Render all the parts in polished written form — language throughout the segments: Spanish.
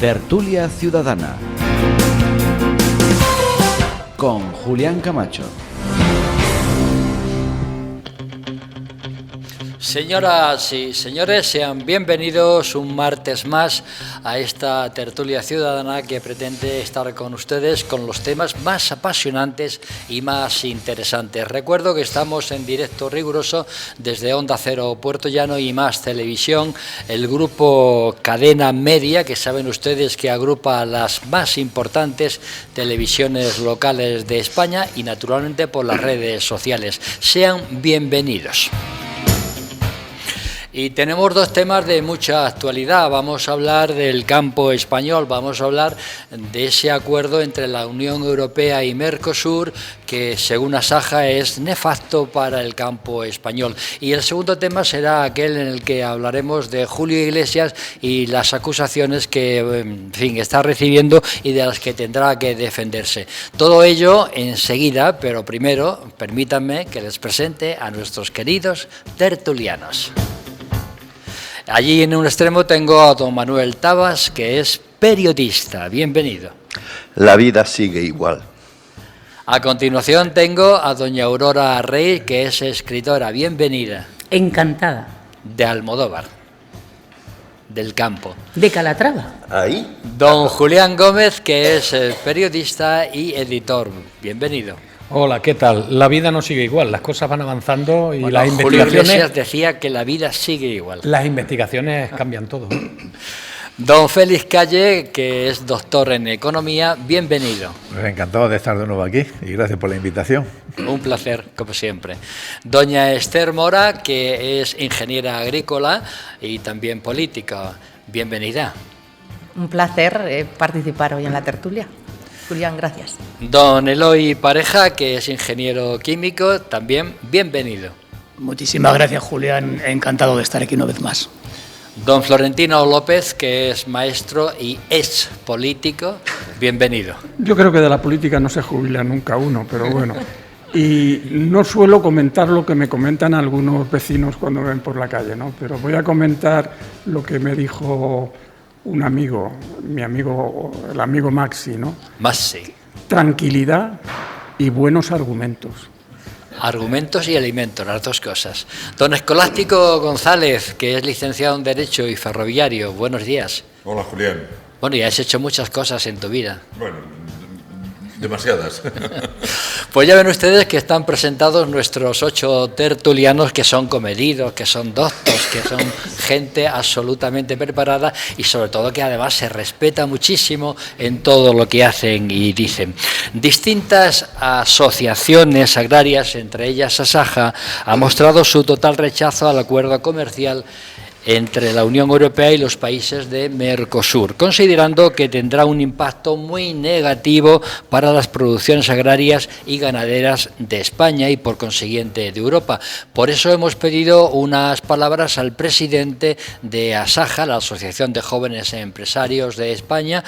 Tertulia Ciudadana con Julián Camacho. Señoras y señores, sean bienvenidos un martes más a esta tertulia ciudadana que pretende estar con ustedes con los temas más apasionantes y más interesantes. Recuerdo que estamos en directo riguroso desde Onda Cero Puerto Llano y Más Televisión, el grupo Cadena Media, que saben ustedes que agrupa las más importantes televisiones locales de España y naturalmente por las redes sociales. Sean bienvenidos. Y tenemos dos temas de mucha actualidad. Vamos a hablar del campo español, vamos a hablar de ese acuerdo entre la Unión Europea y Mercosur, que según Asaja es nefasto para el campo español. Y el segundo tema será aquel en el que hablaremos de Julio Iglesias y las acusaciones que, en fin, está recibiendo y de las que tendrá que defenderse. Todo ello enseguida, pero primero permítanme que les presente a nuestros queridos tertulianos. Allí en un extremo tengo a don Manuel Tabas, que es periodista. Bienvenido. La vida sigue igual. A continuación tengo a doña Aurora Rey, que es escritora. Bienvenida. Encantada. De Almodóvar, del campo. De Calatrava. Ahí. Don Julián Gómez, que es periodista y editor. Bienvenido. Hola, ¿qué tal? La vida no sigue igual, las cosas van avanzando y las Julio investigaciones... Iglesias decía que la vida sigue igual. Las investigaciones cambian todo. Don Félix Calle, que es doctor en Economía, bienvenido. Pues encantado de estar de nuevo aquí y gracias por la invitación. Un placer, como siempre. Doña Esther Mora, que es ingeniera agrícola y también política, bienvenida. Un placer participar hoy en la tertulia. Julián, gracias. Don Eloy Pareja, que es ingeniero químico, también bienvenido. Muchísimas gracias, Julián. Encantado de estar aquí una vez más. Don Florentino López, que es maestro y es político, bienvenido. Yo creo que de la política no se jubila nunca uno, pero bueno. Y no suelo comentar lo que me comentan algunos vecinos cuando me ven por la calle, ¿no? Pero voy a comentar lo que me dijo un amigo, mi amigo, el amigo Maxi, ¿no? Maxi. Tranquilidad y buenos argumentos. Argumentos y alimentos, las dos cosas. Don Escolástico González, que es licenciado en Derecho y ferroviario, buenos días. Hola, Julián. Bueno, ya has hecho muchas cosas en tu vida. Bueno, demasiadas. Pues ya ven ustedes que están presentados nuestros 8 tertulianos, que son comedidos, que son doctos, que son gente absolutamente preparada y sobre todo que además se respeta muchísimo en todo lo que hacen y dicen. Distintas asociaciones agrarias, entre ellas Asaja, han mostrado su total rechazo al acuerdo comercial entre la Unión Europea y los países de Mercosur, considerando que tendrá un impacto muy negativo para las producciones agrarias y ganaderas de España y por consiguiente de Europa. Por eso hemos pedido unas palabras al presidente de Asaja, la Asociación de Jóvenes Empresarios de España,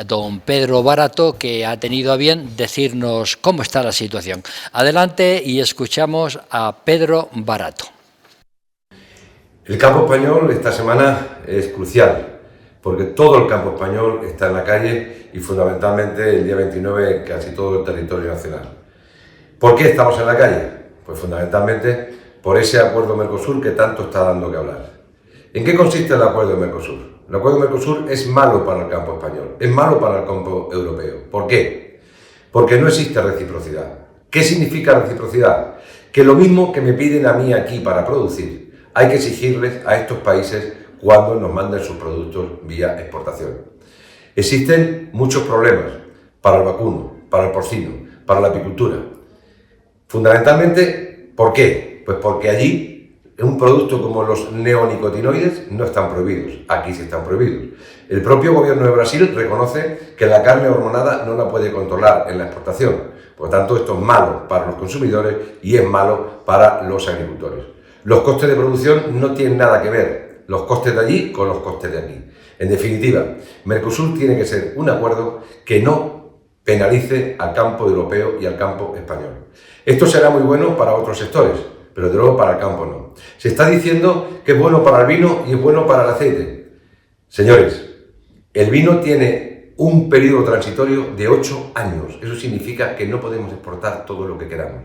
don Pedro Barato, que ha tenido a bien decirnos cómo está la situación. Adelante y escuchamos a Pedro Barato. El campo español esta semana es crucial, porque todo el campo español está en la calle y fundamentalmente el día 29 en casi todo el territorio nacional. ¿Por qué estamos en la calle? Pues fundamentalmente por ese acuerdo Mercosur que tanto está dando que hablar. ¿En qué consiste el acuerdo Mercosur? El acuerdo Mercosur es malo para el campo español, es malo para el campo europeo. ¿Por qué? Porque no existe reciprocidad. ¿Qué significa reciprocidad? Que lo mismo que me piden a mí aquí para producir, hay que exigirles a estos países cuando nos manden sus productos vía exportación. Existen muchos problemas para el vacuno, para el porcino, para la apicultura. Fundamentalmente, ¿por qué? Pues porque allí un producto como los neonicotinoides no están prohibidos, aquí sí están prohibidos. El propio gobierno de Brasil reconoce que la carne hormonada no la puede controlar en la exportación. Por lo tanto, esto es malo para los consumidores y es malo para los agricultores. Los costes de producción no tienen nada que ver, los costes de allí con los costes de aquí. En definitiva, Mercosur tiene que ser un acuerdo que no penalice al campo europeo y al campo español. Esto será muy bueno para otros sectores, pero de luego para el campo no. Se está diciendo que es bueno para el vino y es bueno para el aceite. Señores, El vino tiene un periodo transitorio de 8 años. Eso significa que no podemos exportar todo lo que queramos.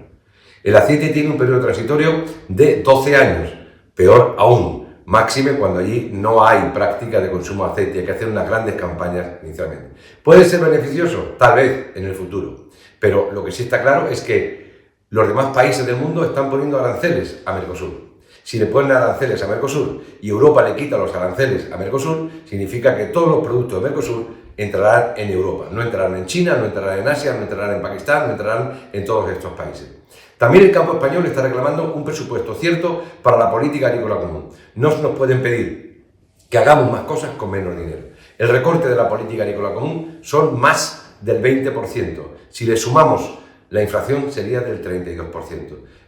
El aceite tiene un periodo transitorio de 12 años. Peor aún, máxime cuando allí no hay práctica de consumo de aceite. Hay que hacer unas grandes campañas inicialmente. ¿Puede ser beneficioso? Tal vez en el futuro. Pero lo que sí está claro es que los demás países del mundo están poniendo aranceles a Mercosur. Si le ponen aranceles a Mercosur y Europa le quita los aranceles a Mercosur, significa que todos los productos de Mercosur entrarán en Europa. No entrarán en China, no entrarán en Asia, no entrarán en Pakistán, no entrarán en todos estos países. También el campo español está reclamando un presupuesto cierto para la política agrícola común. No nos pueden pedir que hagamos más cosas con menos dinero. El recorte de la política agrícola común son más del 20%. Si le sumamos la inflación sería del 32%.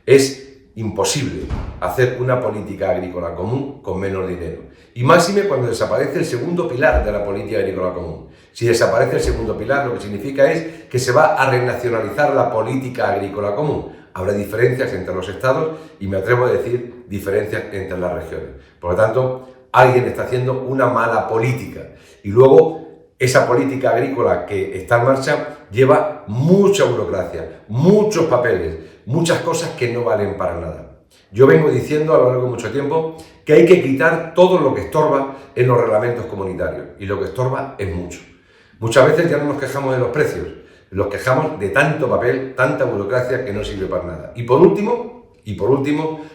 Es imposible hacer una política agrícola común con menos dinero. Y máxime cuando desaparece el segundo pilar de la política agrícola común. Si desaparece el segundo pilar, lo que significa es que se va a renacionalizar la política agrícola común. Habrá diferencias entre los estados y me atrevo a decir diferencias entre las regiones. Por lo tanto, alguien está haciendo una mala política. Y luego, esa política agrícola que está en marcha lleva mucha burocracia, muchos papeles, muchas cosas que no valen para nada. Yo vengo diciendo a lo largo de mucho tiempo que hay que quitar todo lo que estorba en los reglamentos comunitarios. Y lo que estorba es mucho. Muchas veces ya no nos quejamos de los precios, nos quejamos de tanto papel, tanta burocracia que no sirve para nada. Y por último,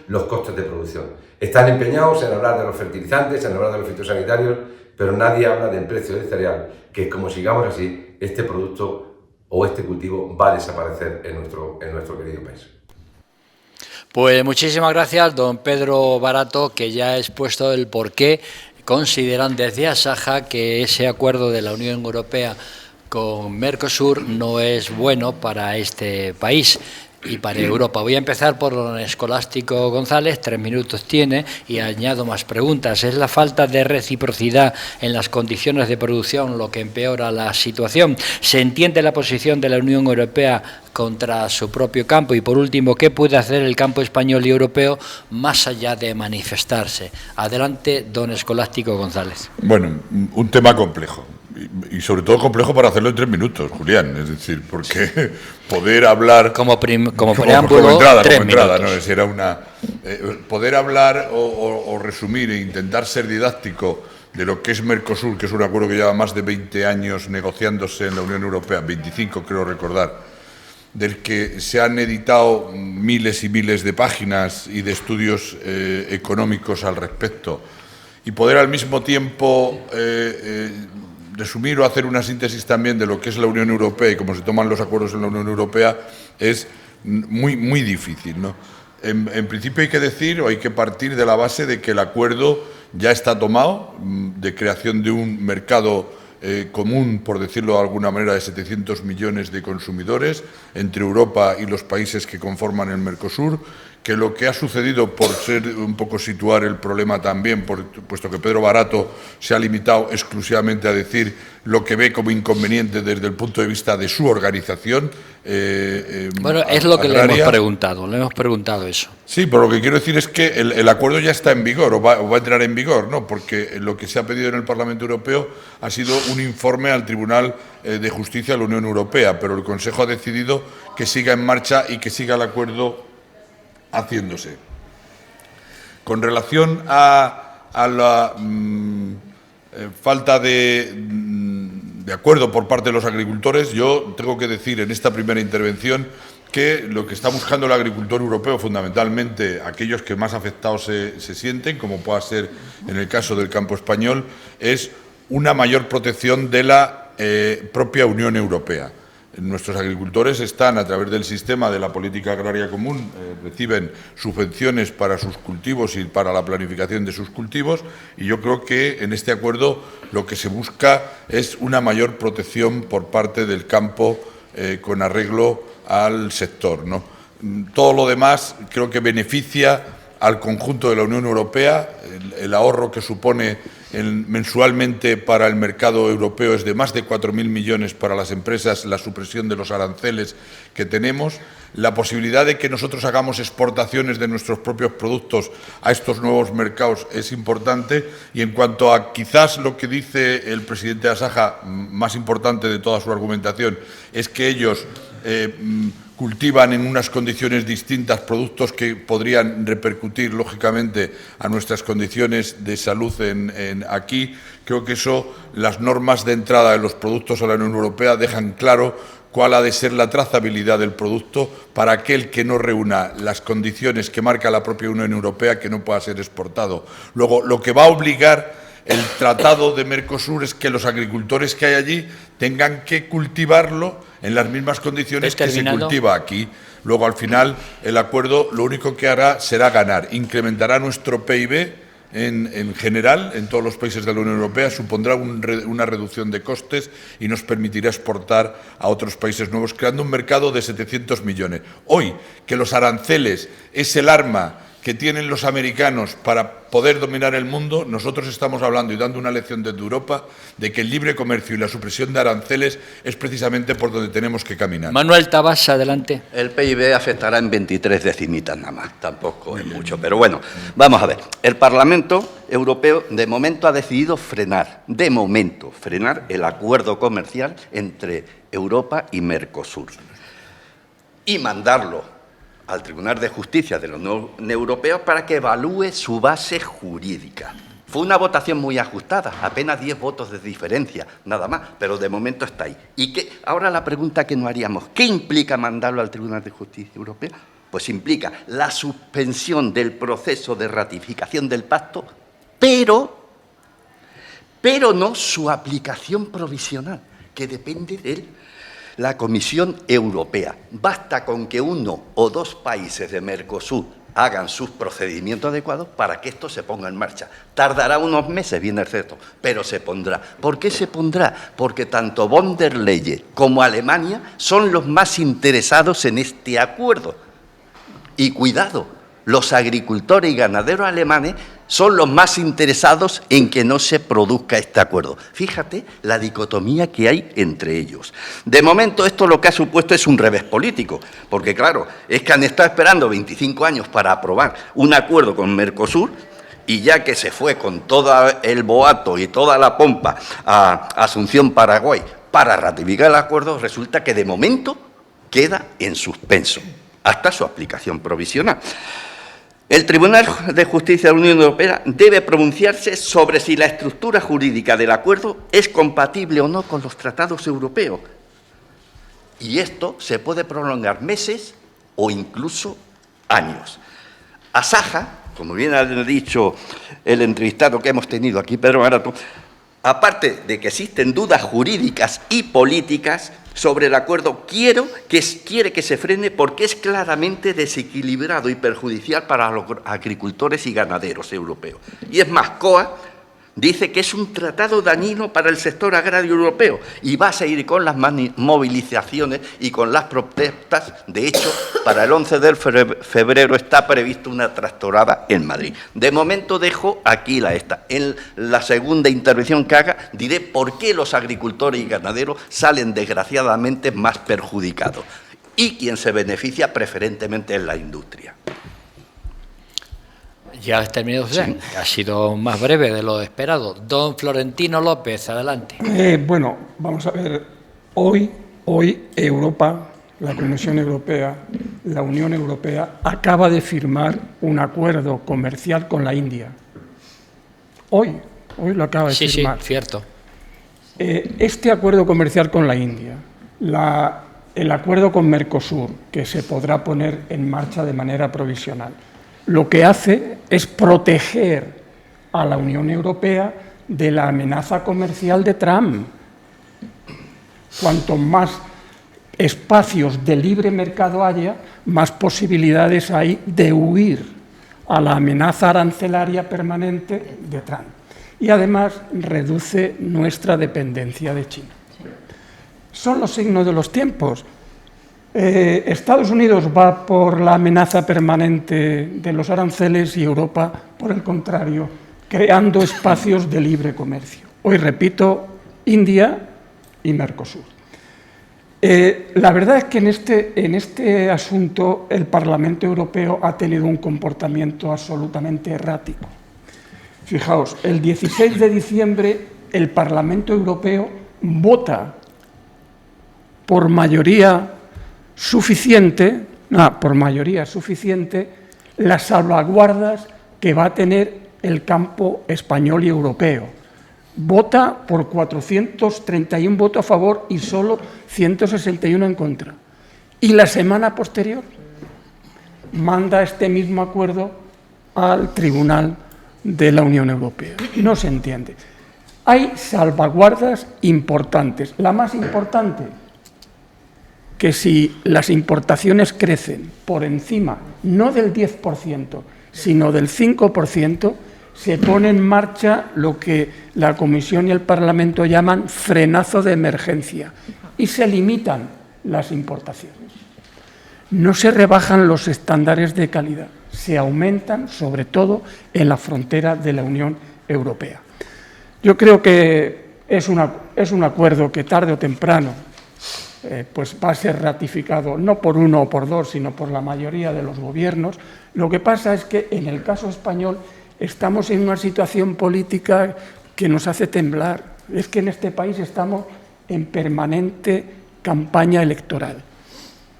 los costes de producción. Están empeñados en hablar de los fertilizantes, en hablar de los fitosanitarios, pero nadie habla del precio del cereal, que como sigamos así, este producto o este cultivo va a desaparecer en nuestro querido país. Pues muchísimas gracias, don Pedro Barato, que ya ha expuesto el por qué consideran desde Asaja que ese acuerdo de la Unión Europea con Mercosur no es bueno para este país y para Europa. Voy a empezar por don Escolástico González, 3 minutos tiene, y añado más preguntas. ¿Es la falta de reciprocidad en las condiciones de producción lo que empeora la situación? ¿Se entiende la posición de la Unión Europea contra su propio campo? Y por último, ¿qué puede hacer el campo español y europeo más allá de manifestarse? Adelante, don Escolástico González. Bueno, un tema complejo. Y sobre todo complejo para hacerlo en 3 minutos, Julián. Es decir, porque poder hablar... Como preámbulo, como entrada, 3 minutos. ¿no? Es decir, poder hablar o resumir e intentar ser didáctico de lo que es Mercosur, que es un acuerdo que lleva más de 20 años negociándose en la Unión Europea, 25 creo recordar, del que se han editado miles y miles de páginas y de estudios económicos al respecto, y poder al mismo tiempo resumir o hacer una síntesis también de lo que es la Unión Europea y cómo se toman los acuerdos en la Unión Europea es muy difícil, ¿no? En principio hay que decir o hay que partir de la base de que el acuerdo ya está tomado, de creación de un mercado común, por decirlo de alguna manera, de 700 millones de consumidores entre Europa y los países que conforman el Mercosur, que lo que ha sucedido, por ser un poco situar el problema también, puesto que Pedro Barato se ha limitado exclusivamente a decir lo que ve como inconveniente desde el punto de vista de su organización. Bueno, es lo que agraria. le hemos preguntado eso. Sí, pero lo que quiero decir es que el acuerdo ya está en vigor o va a entrar en vigor, ¿no? Porque lo que se ha pedido en el Parlamento Europeo ha sido un informe al Tribunal de Justicia de la Unión Europea, pero el Consejo ha decidido que siga en marcha y que siga el acuerdo haciéndose. Con relación a la falta de acuerdo por parte de los agricultores, yo tengo que decir en esta primera intervención que lo que está buscando el agricultor europeo, fundamentalmente aquellos que más afectados se sienten, como pueda ser en el caso del campo español, es una mayor protección de la propia Unión Europea. Nuestros agricultores están, a través del sistema de la política agraria común, reciben subvenciones para sus cultivos y para la planificación de sus cultivos, y yo creo que en este acuerdo lo que se busca es una mayor protección por parte del campo con arreglo al sector, ¿no? Todo lo demás creo que beneficia al conjunto de la Unión Europea, el ahorro que supone mensualmente para el mercado europeo es de más de 4.000 millones para las empresas, la supresión de los aranceles que tenemos, la posibilidad de que nosotros hagamos exportaciones de nuestros propios productos a estos nuevos mercados es importante. Y en cuanto a quizás lo que dice el presidente Asaja, más importante de toda su argumentación, es que ellos cultivan en unas condiciones distintas productos que podrían repercutir, lógicamente, a nuestras condiciones de salud aquí. Creo que eso, las normas de entrada de los productos a la Unión Europea dejan claro cuál ha de ser la trazabilidad del producto para aquel que no reúna las condiciones que marca la propia Unión Europea, que no pueda ser exportado. Luego, lo que va a obligar el Tratado de Mercosur es que los agricultores que hay allí tengan que cultivarlo en las mismas condiciones que se cultiva aquí. Luego, al final, el acuerdo lo único que hará será ganar. Incrementará nuestro PIB en general, en todos los países de la Unión Europea, supondrá una reducción de costes y nos permitirá exportar a otros países nuevos, creando un mercado de 700 millones. Hoy, que los aranceles es el arma que tienen los americanos para poder dominar el mundo, nosotros estamos hablando y dando una lección desde Europa de que el libre comercio y la supresión de aranceles es precisamente por donde tenemos que caminar. Manuel Tabas, adelante. El PIB afectará en 23 decimitas nada más, tampoco es mucho, pero bueno, vamos a ver. El Parlamento Europeo de momento ha decidido frenar el acuerdo comercial entre Europa y Mercosur y mandarlo al Tribunal de Justicia de la Unión Europea para que evalúe su base jurídica. Fue una votación muy ajustada, apenas 10 votos de diferencia, nada más, pero de momento está ahí. Ahora la pregunta que nos haríamos, ¿qué implica mandarlo al Tribunal de Justicia Europea? Pues implica la suspensión del proceso de ratificación del pacto, pero no su aplicación provisional, que depende de la Comisión Europea. Basta con que uno o dos países de Mercosur hagan sus procedimientos adecuados para que esto se ponga en marcha. Tardará unos meses, bien es cierto, pero se pondrá. ¿Por qué se pondrá? Porque tanto von der Leyen como Alemania son los más interesados en este acuerdo. Y cuidado, los agricultores y ganaderos alemanes son los más interesados en que no se produzca este acuerdo. Fíjate la dicotomía que hay entre ellos. De momento esto lo que ha supuesto es un revés político, porque claro, es que han estado esperando 25 años para aprobar un acuerdo con Mercosur y ya que se fue con todo el boato y toda la pompa a Asunción, Paraguay, para ratificar el acuerdo, resulta que de momento queda en suspenso hasta su aplicación provisional. El Tribunal de Justicia de la Unión Europea debe pronunciarse sobre si la estructura jurídica del acuerdo es compatible o no con los tratados europeos. Y esto se puede prolongar meses o incluso años. Asaja, como bien ha dicho el entrevistado que hemos tenido aquí, Pedro Barato, aparte de que existen dudas jurídicas y políticas sobre el acuerdo, quiere que se frene porque es claramente desequilibrado y perjudicial para los agricultores y ganaderos europeos. Y es más, COA dice que es un tratado dañino para el sector agrario europeo y va a seguir con las movilizaciones y con las protestas. De hecho, para el 11 de febrero está prevista una tractorada en Madrid. De momento dejo aquí esta. En la segunda intervención que haga diré por qué los agricultores y ganaderos salen desgraciadamente más perjudicados y quien se beneficia preferentemente es la industria. Ya has terminado usted. Sí. Ha sido más breve de lo esperado. Don Florentino López, adelante. Bueno, vamos a ver. Hoy Europa, la Comisión Europea, la Unión Europea, acaba de firmar un acuerdo comercial con la India. Hoy lo acaba de firmar. Sí, cierto. Este acuerdo comercial con la India, el acuerdo con Mercosur, que se podrá poner en marcha de manera provisional, lo que hace es proteger a la Unión Europea de la amenaza comercial de Trump. Cuanto más espacios de libre mercado haya, más posibilidades hay de huir a la amenaza arancelaria permanente de Trump. Y además reduce nuestra dependencia de China. Son los signos de los tiempos. Estados Unidos va por la amenaza permanente de los aranceles y Europa, por el contrario, creando espacios de libre comercio. Hoy repito, India y Mercosur. La verdad es que en este asunto el Parlamento Europeo ha tenido un comportamiento absolutamente errático. Fijaos, el 16 de diciembre el Parlamento Europeo vota por mayoría suficiente las salvaguardas que va a tener el campo español y europeo. Vota por 431 votos a favor y solo 161 en contra. Y la semana posterior manda este mismo acuerdo al Tribunal de la Unión Europea. No se entiende. Hay salvaguardas importantes. La más importante, que si las importaciones crecen por encima, no del 10%, sino del 5%, se pone en marcha lo que la Comisión y el Parlamento llaman frenazo de emergencia y se limitan las importaciones. No se rebajan los estándares de calidad, se aumentan sobre todo en la frontera de la Unión Europea. Yo creo que es un acuerdo que tarde o temprano pues va a ser ratificado no por uno o por dos, sino por la mayoría de los gobiernos. Lo que pasa es que en el caso español estamos en una situación política que nos hace temblar. Es que en este país estamos en permanente campaña electoral.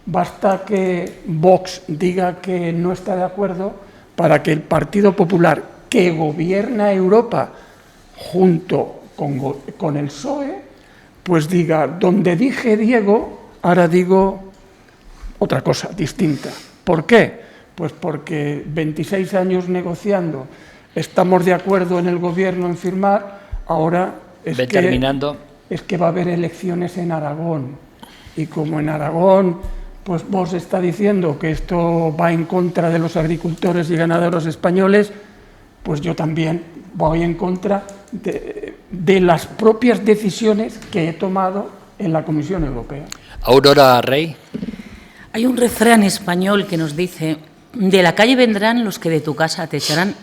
Basta que Vox diga que no está de acuerdo para que el Partido Popular, que gobierna Europa junto con el PSOE, pues diga, donde dije Diego, ahora digo otra cosa distinta. ¿Por qué? Pues porque 26 años negociando, estamos de acuerdo en el gobierno en firmar, ahora es que va a haber elecciones en Aragón. Y como en Aragón, pues Vox está diciendo que esto va en contra de los agricultores y ganaderos españoles, pues yo también voy en contra de las propias decisiones que he tomado en la Comisión Europea. Aurora Rey. Hay un refrán español que nos dice: de la calle vendrán los que de tu casa te echarán.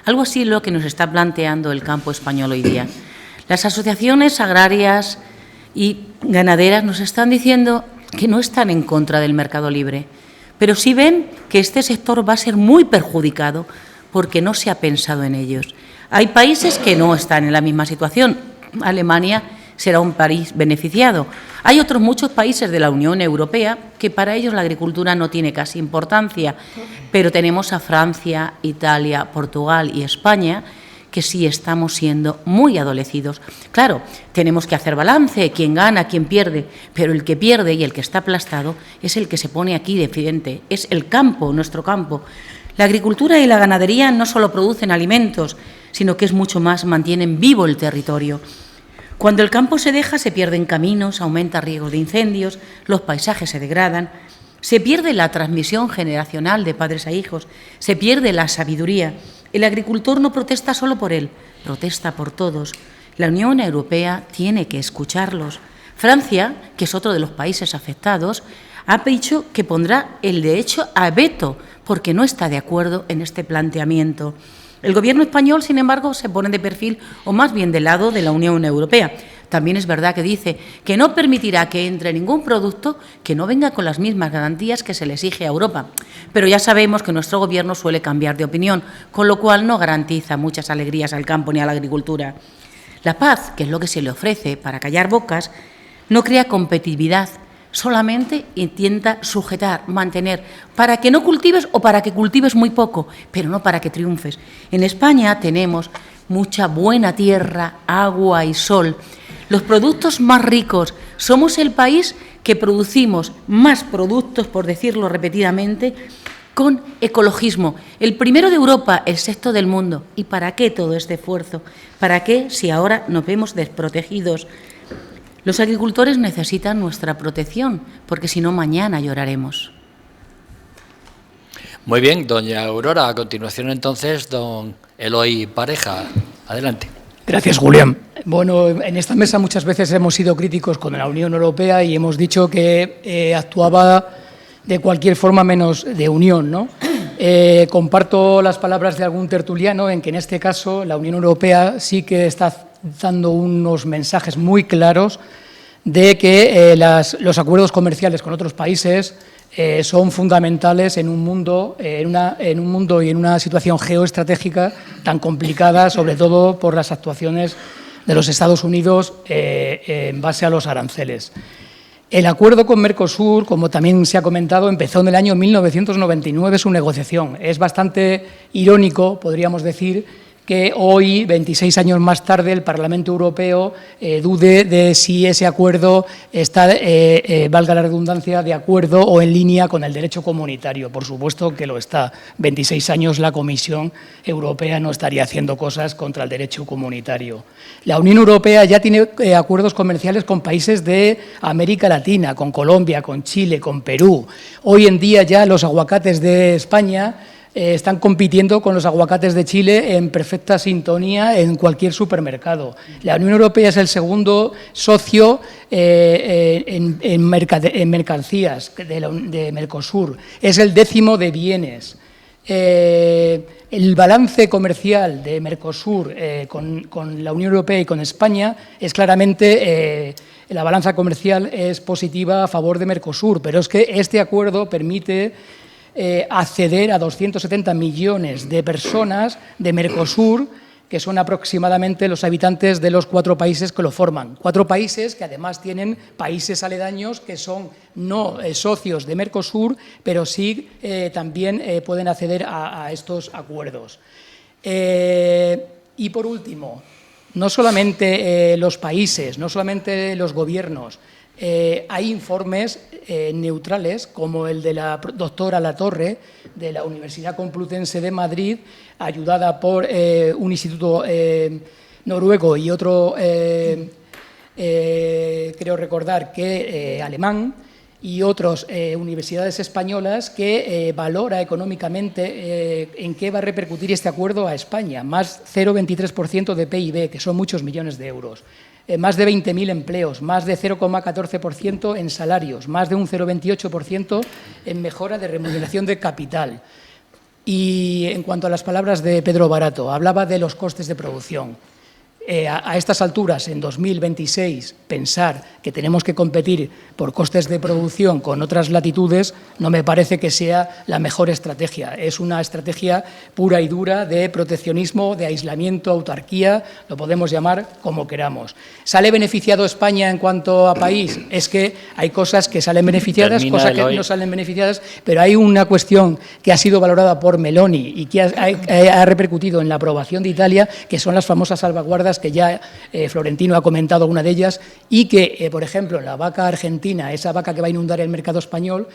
Algo así es lo que nos está planteando el campo español hoy día. Las asociaciones agrarias y ganaderas nos están diciendo que no están en contra del mercado libre, pero sí ven que este sector va a ser muy perjudicado porque no se ha pensado en ellos. Hay países que no están en la misma situación. Alemania será un país beneficiado. Hay otros muchos países de la Unión Europea que para ellos la agricultura no tiene casi importancia, pero tenemos a Francia, Italia, Portugal y España que sí estamos siendo muy adolecidos. Claro, tenemos que hacer balance, quién gana, quién pierde, pero el que pierde y el que está aplastado es el que se pone aquí de frente, es el campo, nuestro campo. La agricultura y la ganadería no solo producen alimentos, sino que es mucho más, mantienen vivo el territorio. Cuando el campo se deja, se pierden caminos, aumenta riesgo de incendios, los paisajes se degradan, se pierde la transmisión generacional de padres a hijos, se pierde la sabiduría. El agricultor no protesta solo por él, protesta por todos. La Unión Europea tiene que escucharlos. Francia, que es otro de los países afectados, ha dicho que pondrá el derecho a veto porque no está de acuerdo en este planteamiento. El Gobierno español, sin embargo, se pone de perfil, o más bien del lado de la Unión Europea. También es verdad que dice que no permitirá que entre ningún producto que no venga con las mismas garantías que se le exige a Europa. Pero ya sabemos que nuestro Gobierno suele cambiar de opinión, con lo cual no garantiza muchas alegrías al campo ni a la agricultura. La paz, que es lo que se le ofrece para callar bocas, no crea competitividad, solamente intenta sujetar, mantener, para que no cultives o para que cultives muy poco, pero no para que triunfes. En España tenemos mucha buena tierra, agua y sol. Los productos más ricos, somos el país que producimos más productos, por decirlo repetidamente, con ecologismo. El primero de Europa, el sexto del mundo. ¿Y para qué todo este esfuerzo? ¿Para qué si ahora nos vemos desprotegidos? Los agricultores necesitan nuestra protección, porque si no, mañana lloraremos. Muy bien, doña Aurora. A continuación, entonces, don Eloy Pareja. Adelante. Gracias, Julián. Bueno, en esta mesa muchas veces hemos sido críticos con la Unión Europea y hemos dicho que actuaba de cualquier forma menos de unión, ¿no? Comparto las palabras de algún tertuliano en que en este caso la Unión Europea sí que está dando unos mensajes muy claros de que los acuerdos comerciales con otros países son fundamentales en un mundo y en una situación geoestratégica tan complicada, sobre todo por las actuaciones de los Estados Unidos en base a los aranceles. El acuerdo con Mercosur, como también se ha comentado, empezó en el año 1999 su negociación. Es bastante irónico, podríamos decir, que hoy, 26 años más tarde, el Parlamento Europeo dude de si ese acuerdo está, valga la redundancia, de acuerdo o en línea con el derecho comunitario. Por supuesto que lo está. 26 años la Comisión Europea no estaría haciendo cosas contra el derecho comunitario. La Unión Europea ya tiene acuerdos comerciales con países de América Latina, con Colombia, con Chile, con Perú. Hoy en día ya los aguacates de España están compitiendo con los aguacates de Chile en perfecta sintonía en cualquier supermercado. La Unión Europea es el segundo socio en mercancías de Mercosur, es el 10º de bienes. El balance comercial de Mercosur con la Unión Europea y con España es claramente, la balanza comercial es positiva a favor de Mercosur, pero es que este acuerdo permite acceder a 270 millones de personas de Mercosur, que son aproximadamente los habitantes de los 4 países que lo forman. 4 países que además tienen países aledaños que son no socios de Mercosur, pero sí también pueden acceder a estos acuerdos. Y por último, no solamente los países, no solamente los gobiernos, hay informes neutrales, como el de la doctora Latorre, de la Universidad Complutense de Madrid, ayudada por un instituto noruego y otro, creo recordar que alemán, y otras universidades españolas, que valora económicamente en qué va a repercutir este acuerdo a España. Más 0,23% de PIB, que son muchos millones de euros. Más de 20.000 empleos, más de 0,14% en salarios, más de un 0,28% en mejora de remuneración de capital. Y en cuanto a las palabras de Pedro Barato, hablaba de los costes de producción. A estas alturas, en 2026, pensar que tenemos que competir por costes de producción con otras latitudes no me parece que sea la mejor estrategia. Es una estrategia pura y dura de proteccionismo, de aislamiento, autarquía, lo podemos llamar como queramos. ¿Sale beneficiado España en cuanto a país? Es que hay cosas que salen beneficiadas, cosas que no salen beneficiadas, pero hay una cuestión que ha sido valorada por Meloni y que ha repercutido en la aprobación de Italia, que son las famosas salvaguardas que ya Florentino ha comentado una de ellas, y que, por ejemplo, la vaca argentina, esa vaca que va a inundar el mercado español,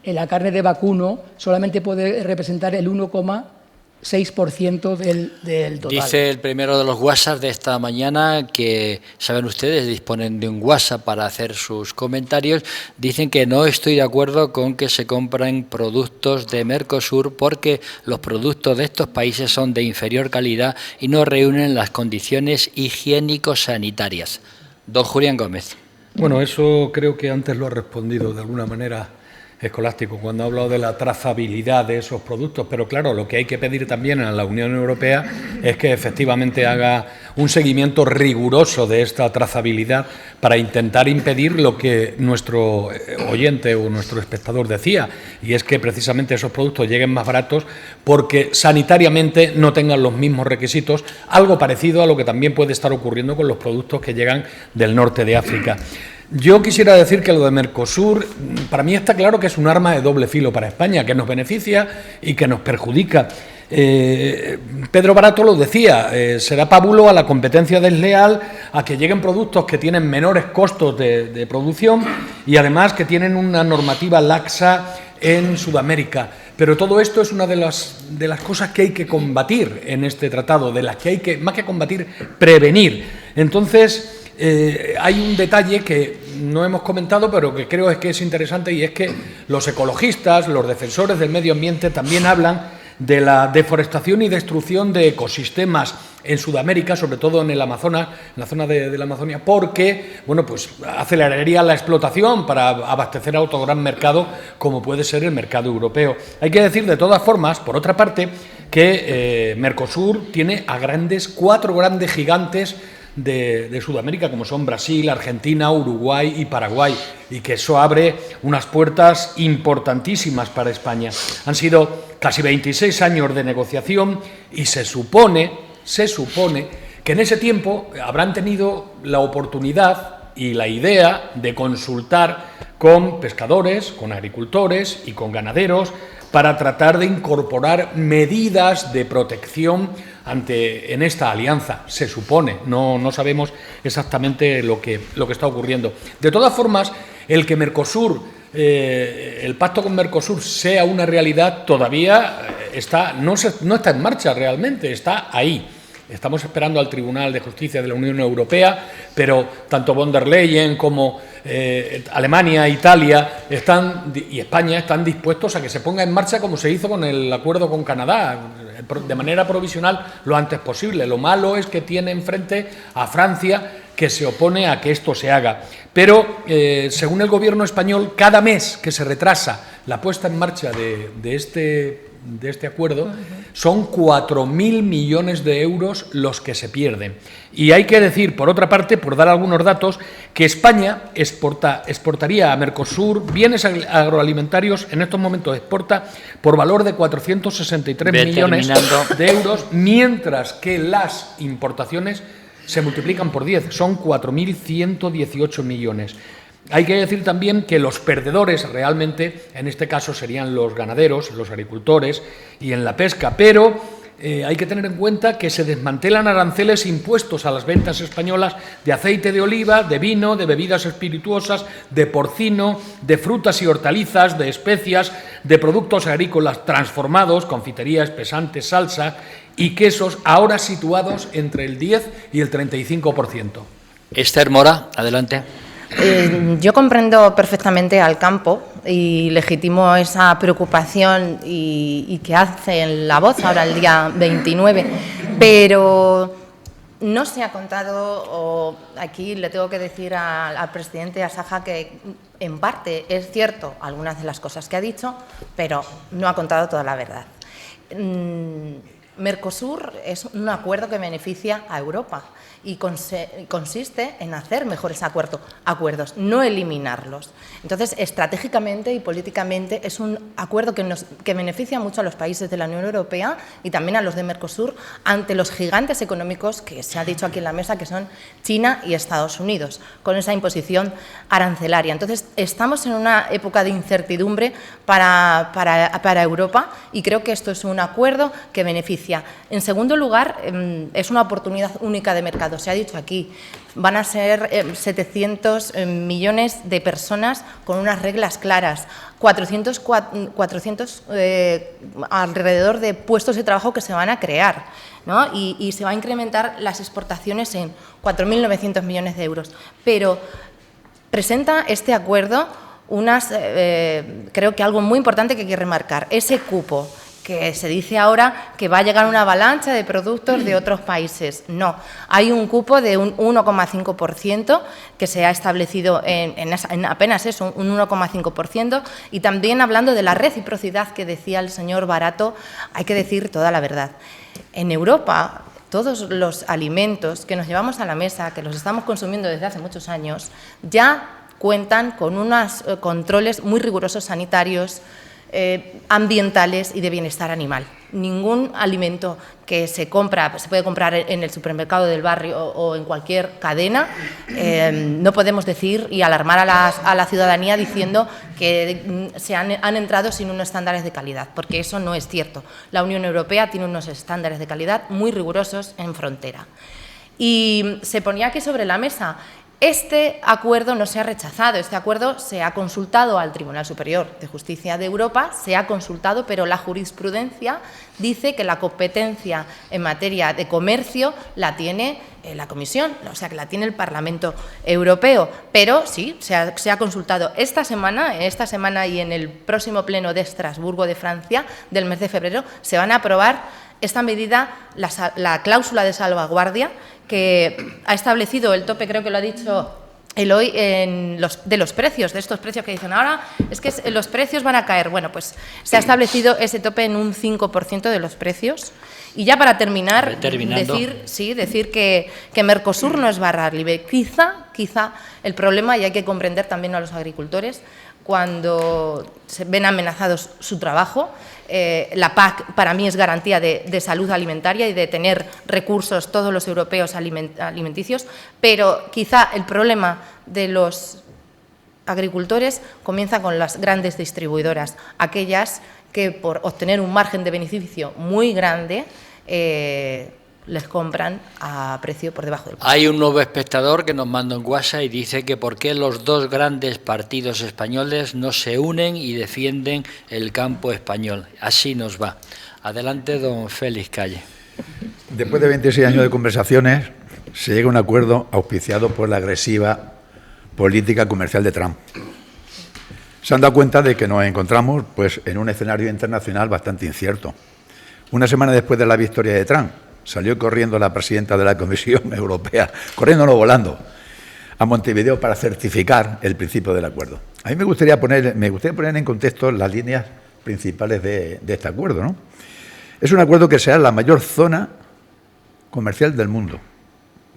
la carne de vacuno solamente puede representar el 1,6% del total. Dice el primero de los WhatsApp de esta mañana que, saben ustedes, disponen de un WhatsApp para hacer sus comentarios. Dicen que no estoy de acuerdo con que se compren productos de Mercosur porque los productos de estos países son de inferior calidad y no reúnen las condiciones higiénico-sanitarias. Don Julián Gómez. Bueno, eso creo que antes lo ha respondido de alguna manera Escolástico cuando ha hablado de la trazabilidad de esos productos, pero claro, lo que hay que pedir también a la Unión Europea es que efectivamente haga un seguimiento riguroso de esta trazabilidad para intentar impedir lo que nuestro oyente o nuestro espectador decía, y es que precisamente esos productos lleguen más baratos porque sanitariamente no tengan los mismos requisitos, algo parecido a lo que también puede estar ocurriendo con los productos que llegan del norte de África. Yo quisiera decir que lo de Mercosur, para mí está claro que es un arma de doble filo para España, que nos beneficia y que nos perjudica. Pedro Barato lo decía, será pábulo a la competencia desleal, a que lleguen productos que tienen menores costos de producción y además que tienen una normativa laxa en Sudamérica. Pero todo esto es una de las cosas que hay que combatir en este tratado, de las que hay que, más que combatir, prevenir. Entonces, hay un detalle que no hemos comentado, pero que creo que es interesante, y es que los ecologistas, los defensores del medio ambiente, también hablan de la deforestación y destrucción de ecosistemas en Sudamérica, sobre todo en el Amazonas, en la zona de la Amazonia, porque, bueno, pues aceleraría la explotación para abastecer a otro gran mercado como puede ser el mercado europeo. Hay que decir, de todas formas, por otra parte, que Mercosur tiene a 4 grandes gigantes de Sudamérica, como son Brasil, Argentina, Uruguay y Paraguay, y que eso abre unas puertas importantísimas para España. Han sido casi 26 años de negociación y se supone que en ese tiempo habrán tenido la oportunidad y la idea de consultar con pescadores, con agricultores y con ganaderos para tratar de incorporar medidas de protección en esta alianza. Se supone, no sabemos exactamente lo que está ocurriendo. De todas formas, el que Mercosur, el pacto con Mercosur sea una realidad todavía no está en marcha realmente, está ahí. Estamos esperando al Tribunal de Justicia de la Unión Europea, pero tanto von der Leyen como Alemania, Italia y España están dispuestos a que se ponga en marcha como se hizo con el acuerdo con Canadá, de manera provisional lo antes posible. Lo malo es que tiene enfrente a Francia, que se opone a que esto se haga. Pero, según el Gobierno español, cada mes que se retrasa la puesta en marcha de este acuerdo, son 4.000 millones de euros los que se pierden. Y hay que decir, por otra parte, por dar algunos datos, que España exportaría a Mercosur bienes agroalimentarios, en estos momentos exporta por valor de 463 millones de euros, mientras que las importaciones se multiplican por 10, son 4.118 millones. Hay que decir también que los perdedores realmente, en este caso, serían los ganaderos, los agricultores y en la pesca, pero hay que tener en cuenta que se desmantelan aranceles impuestos a las ventas españolas de aceite de oliva, de vino, de bebidas espirituosas, de porcino, de frutas y hortalizas, de especias, de productos agrícolas transformados, confitería, espesantes, salsa y quesos, ahora situados entre el 10 y el 35%. Esther Mora, adelante. Yo comprendo perfectamente al campo y legitimo esa preocupación y que hacen la voz ahora el día 29, pero no se ha contado, o aquí le tengo que decir al presidente Asaja que en parte es cierto algunas de las cosas que ha dicho, pero no ha contado toda la verdad. Mercosur es un acuerdo que beneficia a Europa y consiste en hacer mejores acuerdos, no eliminarlos. Entonces, estratégicamente y políticamente es un acuerdo que beneficia mucho a los países de la Unión Europea y también a los de Mercosur ante los gigantes económicos que se ha dicho aquí en la mesa, que son China y Estados Unidos, con esa imposición arancelaria. Entonces, estamos en una época de incertidumbre para Europa y creo que esto es un acuerdo que beneficia. En segundo lugar, es una oportunidad única de mercado. Se ha dicho aquí, van a ser 700 millones de personas con unas reglas claras, 400 alrededor de puestos de trabajo que se van a crear, ¿no? Y se va a incrementar las exportaciones en 4.900 millones de euros. Pero presenta este acuerdo creo que algo muy importante que hay que remarcar, ese cupo que se dice ahora que va a llegar una avalancha de productos de otros países. No, hay un cupo de un 1,5% que se ha establecido en apenas eso, un 1,5%, y también hablando de la reciprocidad que decía el señor Barato, hay que decir toda la verdad. En Europa, todos los alimentos que nos llevamos a la mesa, que los estamos consumiendo desde hace muchos años, ya cuentan con unos controles muy rigurosos sanitarios, ambientales y de bienestar animal. Ningún alimento que se puede comprar en el supermercado del barrio o en cualquier cadena, no podemos decir y alarmar a la ciudadanía diciendo que han entrado sin unos estándares de calidad, porque eso no es cierto. La Unión Europea tiene unos estándares de calidad muy rigurosos en frontera. Y se ponía aquí sobre la mesa Este acuerdo no se ha rechazado, este acuerdo se ha consultado al Tribunal Superior de Justicia de Europa, se ha consultado, pero la jurisprudencia dice que la competencia en materia de comercio la tiene la Comisión, o sea, que la tiene el Parlamento Europeo. Pero sí, se ha consultado esta semana y en el próximo pleno de Estrasburgo de Francia del mes de febrero se van a aprobar esta medida, la cláusula de salvaguardia, que ha establecido el tope, creo que lo ha dicho Eloy, de los precios, de estos precios que dicen ahora, es que los precios van a caer. Bueno, pues se ha establecido ese tope en un 5% de los precios. Y ya para terminar, decir que Mercosur no es barra libre. Quizá el problema, y hay que comprender también a los agricultores, cuando se ven amenazados su trabajo. La PAC para mí es garantía de salud alimentaria y de tener recursos todos los europeos alimenticios, pero quizá el problema de los agricultores comienza con las grandes distribuidoras, aquellas que por obtener un margen de beneficio muy grande les compran a precio por debajo del precio. Hay un nuevo espectador que nos manda un WhatsApp y dice que por qué los dos grandes partidos españoles no se unen y defienden el campo español. Así nos va. Adelante, don Félix Calle. Después de 26 años de conversaciones, se llega a un acuerdo auspiciado por la agresiva política comercial de Trump. Se han dado cuenta de que nos encontramos pues, en un escenario internacional bastante incierto. Una semana después de la victoria de Trump, salió corriendo la presidenta de la Comisión Europea, corriendo no volando, a Montevideo para certificar el principio del acuerdo. A mí me gustaría poner en contexto las líneas principales de este acuerdo, ¿no? Es un acuerdo que será la mayor zona comercial del mundo,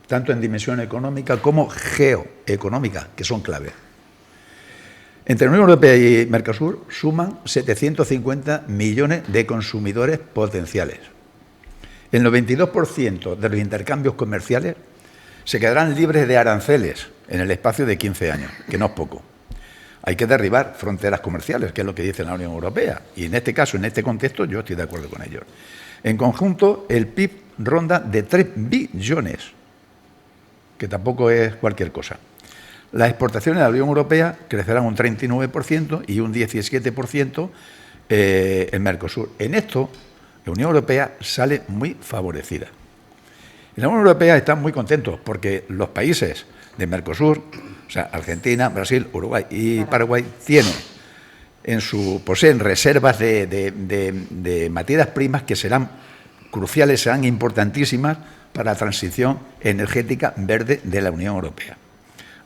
tanto en dimensión económica como geoeconómica, que son clave. Entre la Unión Europea y Mercosur suman 750 millones de consumidores potenciales. El 92% de los intercambios comerciales se quedarán libres de aranceles en el espacio de 15 años, que no es poco. Hay que derribar fronteras comerciales, que es lo que dice la Unión Europea. Y en este caso, en este contexto, yo estoy de acuerdo con ellos. En conjunto, el PIB ronda de 3 billones, que tampoco es cualquier cosa. Las exportaciones de la Unión Europea crecerán un 39% y un 17% en Mercosur. En esto, la Unión Europea sale muy favorecida. En la Unión Europea están muy contentos porque los países de Mercosur, o sea, Argentina, Brasil, Uruguay y Paraguay, poseen reservas de materias primas que serán cruciales, serán importantísimas para la transición energética verde de la Unión Europea.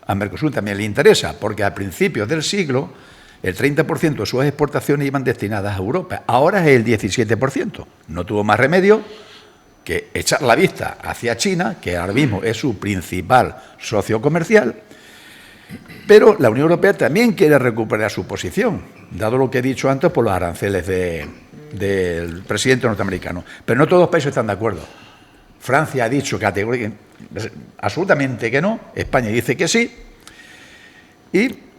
A Mercosur también le interesa porque a principios del siglo el 30% de sus exportaciones iban destinadas a Europa. Ahora es el 17%. No tuvo más remedio que echar la vista hacia China, que ahora mismo es su principal socio comercial, pero la Unión Europea también quiere recuperar su posición, dado lo que he dicho antes por los aranceles del presidente norteamericano. Pero no todos los países están de acuerdo. Francia ha dicho absolutamente que no, España dice que sí, y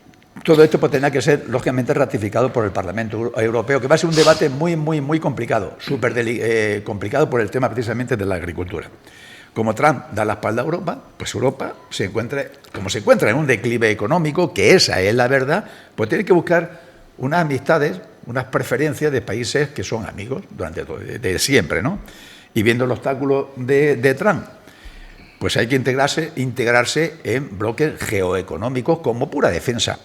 todo esto pues, tendrá que ser, lógicamente, ratificado por el Parlamento Europeo, que va a ser un debate muy complicado, súper complicado por el tema precisamente de la agricultura. Como Trump da la espalda a Europa, pues Europa se encuentra en un declive económico, que esa es la verdad, pues tiene que buscar unas amistades, unas preferencias de países que son amigos de siempre, ¿no? Y viendo el obstáculo de Trump, pues hay que integrarse en bloques geoeconómicos como pura defensa.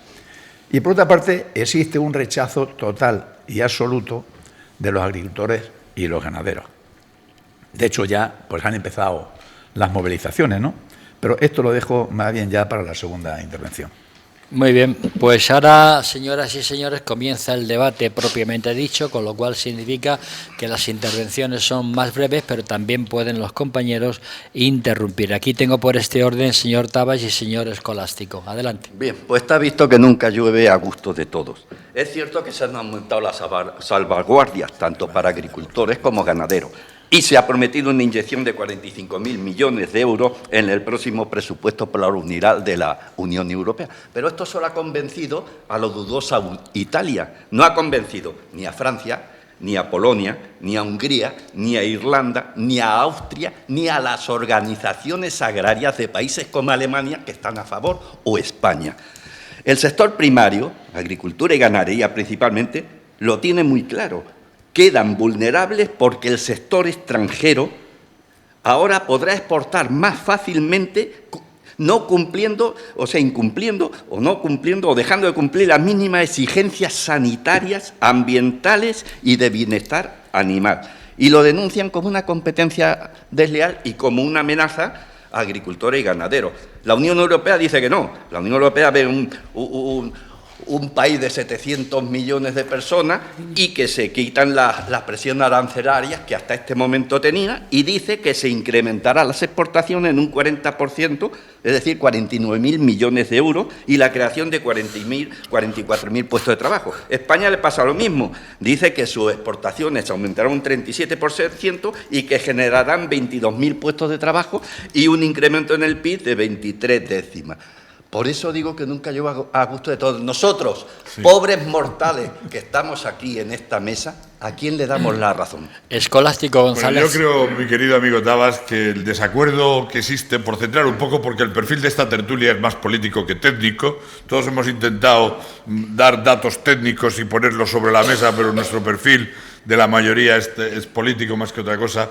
Y por otra parte, existe un rechazo total y absoluto de los agricultores y los ganaderos. De hecho, ya pues han empezado las movilizaciones, ¿no? Pero esto lo dejo más bien ya para la segunda intervención. Muy bien, pues ahora, señoras y señores, comienza el debate propiamente dicho, con lo cual significa que las intervenciones son más breves, pero también pueden los compañeros interrumpir. Aquí tengo por este orden señor Tabas y señor Escolástico. Adelante. Bien, pues está visto que nunca llueve a gusto de todos. Es cierto que se han aumentado las salvaguardias, tanto para agricultores como ganaderos, y se ha prometido una inyección de 45.000 millones de euros en el próximo presupuesto por la unidad de la Unión Europea. Pero esto solo ha convencido a lo dudosa Italia. No ha convencido ni a Francia, ni a Polonia, ni a Hungría, ni a Irlanda, ni a Austria, ni a las organizaciones agrarias de países como Alemania que están a favor, o España. El sector primario, agricultura y ganadería principalmente, lo tiene muy claro. Quedan vulnerables porque el sector extranjero ahora podrá exportar más fácilmente, no cumpliendo, o sea, incumpliendo o no cumpliendo o dejando de cumplir las mínimas exigencias sanitarias, ambientales y de bienestar animal. Y lo denuncian como una competencia desleal y como una amenaza a agricultores y ganaderos. La Unión Europea dice que no. La Unión Europea ve un país de 700 millones de personas y que se quitan las presiones arancelarias que hasta este momento tenía y dice que se incrementará las exportaciones en un 40%, es decir, 49.000 millones de euros y la creación de 44.000 puestos de trabajo. España le pasa lo mismo. Dice que sus exportaciones aumentarán un 37% y que generarán 22.000 puestos de trabajo y un incremento en el PIB de 23 décimas. Por eso digo que nunca llevo a gusto de todos. Nosotros, sí, pobres mortales que estamos aquí en esta mesa, ¿a quién le damos la razón? Escolástico González. Bueno, yo creo, mi querido amigo Tabas, que el desacuerdo que existe, por centrar un poco, porque el perfil de esta tertulia es más político que técnico, todos hemos intentado dar datos técnicos y ponerlos sobre la mesa, pero nuestro perfil de la mayoría es político más que otra cosa.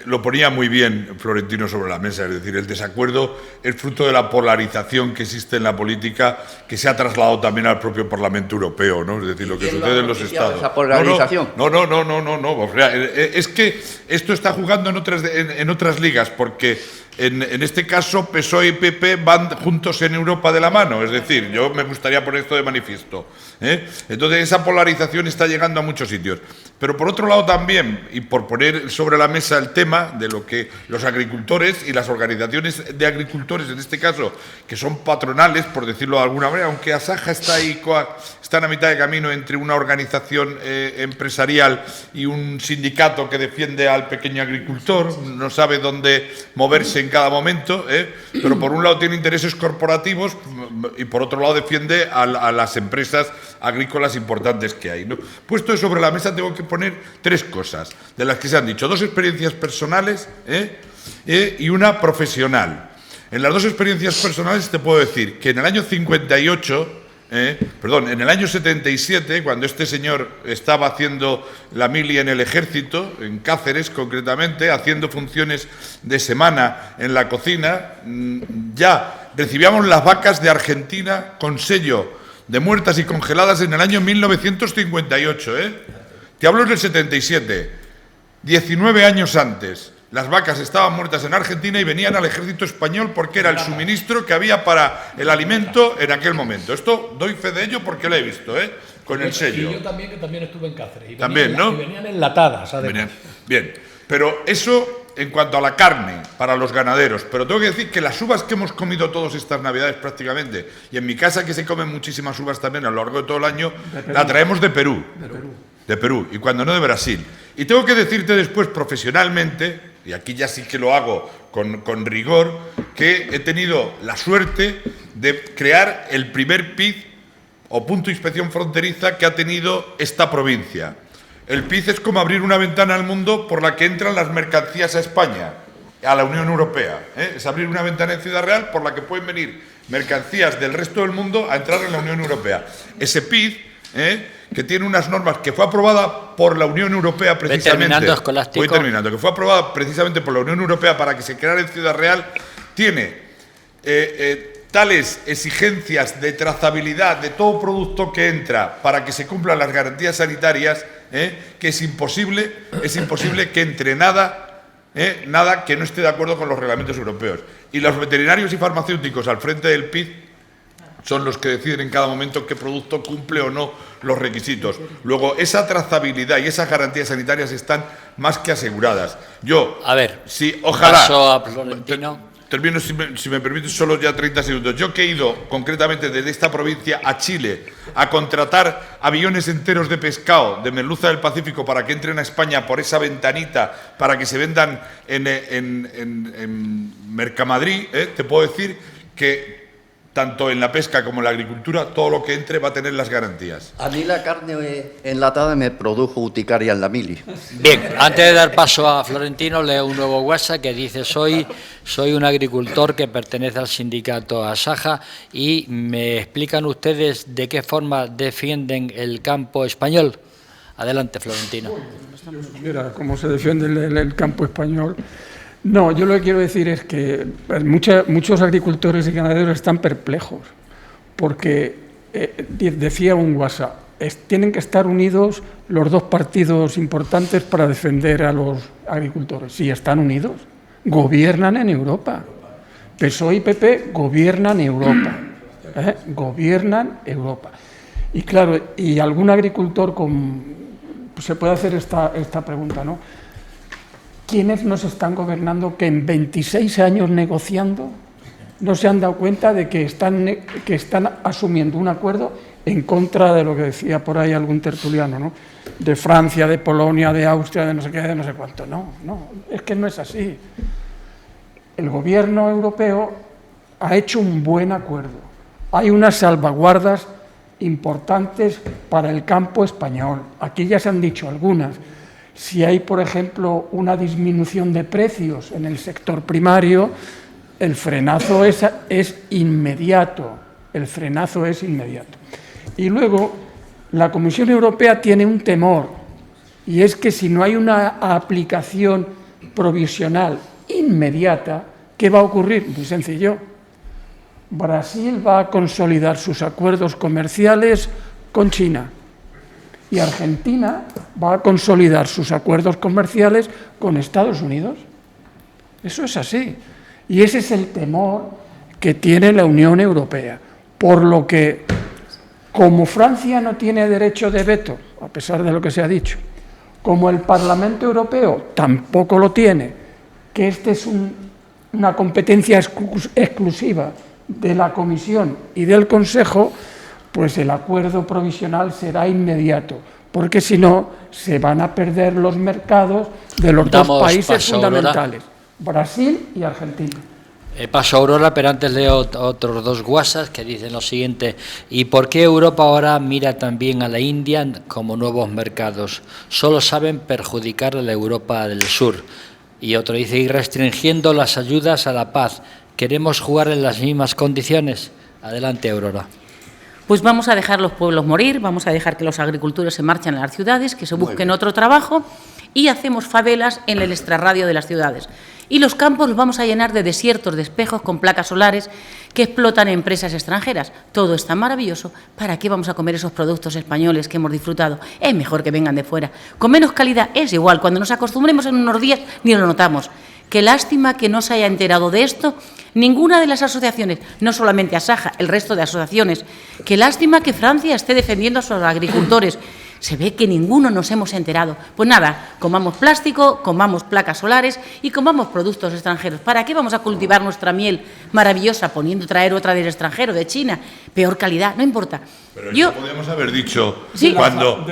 Lo ponía muy bien Florentino sobre la mesa, es decir, el desacuerdo es fruto de la polarización que existe en la política, que se ha trasladado también al propio Parlamento Europeo, ¿no? Es decir, lo que sucede en los Estados. ¿Esa polarización? No. O sea, es que esto está jugando en otras ligas, porque en este caso PSOE y PP van juntos en Europa de la mano, es decir, yo me gustaría poner esto de manifiesto, ¿eh? Entonces esa polarización está llegando a muchos sitios. Pero por otro lado también, y por poner sobre la mesa el tema de lo que los agricultores y las organizaciones de agricultores, en este caso, que son patronales, por decirlo de alguna manera, aunque Asaja está ahí, están a mitad de camino entre una organización empresarial y un sindicato que defiende al pequeño agricultor, no sabe dónde moverse en cada momento, pero por un lado tiene intereses corporativos y por otro lado defiende a las empresas agrícolas importantes que hay, ¿no? Puesto sobre la mesa tengo que poner tres cosas, de las que se han dicho, dos experiencias personales y una profesional. En las dos experiencias personales te puedo decir que en el año 58... en el año 77, cuando este señor estaba haciendo la mili en el ejército, en Cáceres concretamente, haciendo funciones de semana en la cocina, ya recibíamos las vacas de Argentina con sello de muertas y congeladas en el año 1958. Te hablo del 77, 19 años antes. Las vacas estaban muertas en Argentina y venían al ejército español porque era el suministro que había para el alimento en aquel momento. Esto doy fe de ello porque lo he visto, con el sello. Y yo también, que también estuve en Cáceres. Y también, ¿no? Y venían enlatadas, además. Bien, pero eso en cuanto a la carne para los ganaderos. Pero tengo que decir que las uvas que hemos comido todas estas Navidades prácticamente, y en mi casa que se comen muchísimas uvas también a lo largo de todo el año, la traemos de Perú. De Perú, y cuando no de Brasil. Y tengo que decirte después profesionalmente, y aquí ya sí que lo hago con rigor, que he tenido la suerte de crear el primer PIZ o punto de inspección fronteriza que ha tenido esta provincia. El PIZ es como abrir una ventana al mundo por la que entran las mercancías a España, a la Unión Europea. Es abrir una ventana en Ciudad Real por la que pueden venir mercancías del resto del mundo a entrar en la Unión Europea. Ese PIZ, que tiene unas normas que fue aprobada por la Unión Europea precisamente. Voy terminando, que fue aprobada precisamente por la Unión Europea para que se creara en Ciudad Real, tiene tales exigencias de trazabilidad de todo producto que entra para que se cumplan las garantías sanitarias, que es imposible que entre nada que no esté de acuerdo con los reglamentos europeos. Y los veterinarios y farmacéuticos al frente del PIZ son los que deciden en cada momento qué producto cumple o no los requisitos. Luego, esa trazabilidad y esas garantías sanitarias están más que aseguradas. Yo, ojalá... Paso a Florentino. Termino, si me permite, solo ya 30 segundos. Yo que he ido concretamente desde esta provincia a Chile a contratar aviones enteros de pescado de merluza del Pacífico para que entren a España por esa ventanita, para que se vendan en Mercamadrid, te puedo decir que tanto en la pesca como en la agricultura, todo lo que entre va a tener las garantías. A mí la carne enlatada me produjo urticaria en la mili. Bien, antes de dar paso a Florentino, leo un nuevo WhatsApp que dice: soy un agricultor que pertenece al sindicato Asaja y me explican ustedes de qué forma defienden el campo español. Adelante, Florentino. Mira cómo se defiende el campo español. No, yo lo que quiero decir es que muchos agricultores y ganaderos están perplejos, porque decía un WhatsApp, tienen que estar unidos los dos partidos importantes para defender a los agricultores. Sí, están unidos, gobiernan en Europa. PSOE y PP gobiernan Europa, gobiernan Europa. Y claro, y algún agricultor se puede hacer esta pregunta, ¿no? ¿Quiénes nos están gobernando que en 26 años negociando no se han dado cuenta de que están asumiendo un acuerdo en contra de lo que decía por ahí algún tertuliano, ¿no? De Francia, de Polonia, de Austria, de no sé qué, de no sé cuánto? No, es que no es así. El gobierno europeo ha hecho un buen acuerdo. Hay unas salvaguardas importantes para el campo español. Aquí ya se han dicho algunas. Si hay, por ejemplo, una disminución de precios en el sector primario, el frenazo es inmediato. El frenazo es inmediato. Y luego, la Comisión Europea tiene un temor, y es que si no hay una aplicación provisional inmediata, ¿qué va a ocurrir? Muy sencillo. Brasil va a consolidar sus acuerdos comerciales con China. Y Argentina va a consolidar sus acuerdos comerciales con Estados Unidos. Eso es así. Y ese es el temor que tiene la Unión Europea. Por lo que, como Francia no tiene derecho de veto, a pesar de lo que se ha dicho, como el Parlamento Europeo tampoco lo tiene, que esta es una competencia exclusiva de la Comisión y del Consejo, pues el acuerdo provisional será inmediato, porque si no, se van a perder los mercados de los dos países fundamentales, Brasil y Argentina. Paso a Aurora, pero antes leo otros dos WhatsApp que dicen lo siguiente: ¿y por qué Europa ahora mira también a la India como nuevos mercados? Solo saben perjudicar a la Europa del Sur. Y otro dice: y restringiendo las ayudas a la paz, ¿queremos jugar en las mismas condiciones? Adelante, Aurora. Pues vamos a dejar los pueblos morir, vamos a dejar que los agricultores se marchen a las ciudades, que se busquen otro trabajo, y hacemos favelas en el extrarradio de las ciudades. Y los campos los vamos a llenar de desiertos de espejos con placas solares que explotan empresas extranjeras. Todo está maravilloso. ¿Para qué vamos a comer esos productos españoles que hemos disfrutado? Es mejor que vengan de fuera. Con menos calidad es igual. Cuando nos acostumbremos en unos días ni lo notamos. Qué lástima que no se haya enterado de esto ninguna de las asociaciones, no solamente Asaja, el resto de asociaciones. Qué lástima que Francia esté defendiendo a sus agricultores. Se ve que ninguno nos hemos enterado. Pues nada, comamos plástico, comamos placas solares y comamos productos extranjeros. ¿Para qué vamos a cultivar nuestra miel maravillosa traer otra del extranjero, de China? Peor calidad, no importa. Pero eso podríamos haber dicho cuando...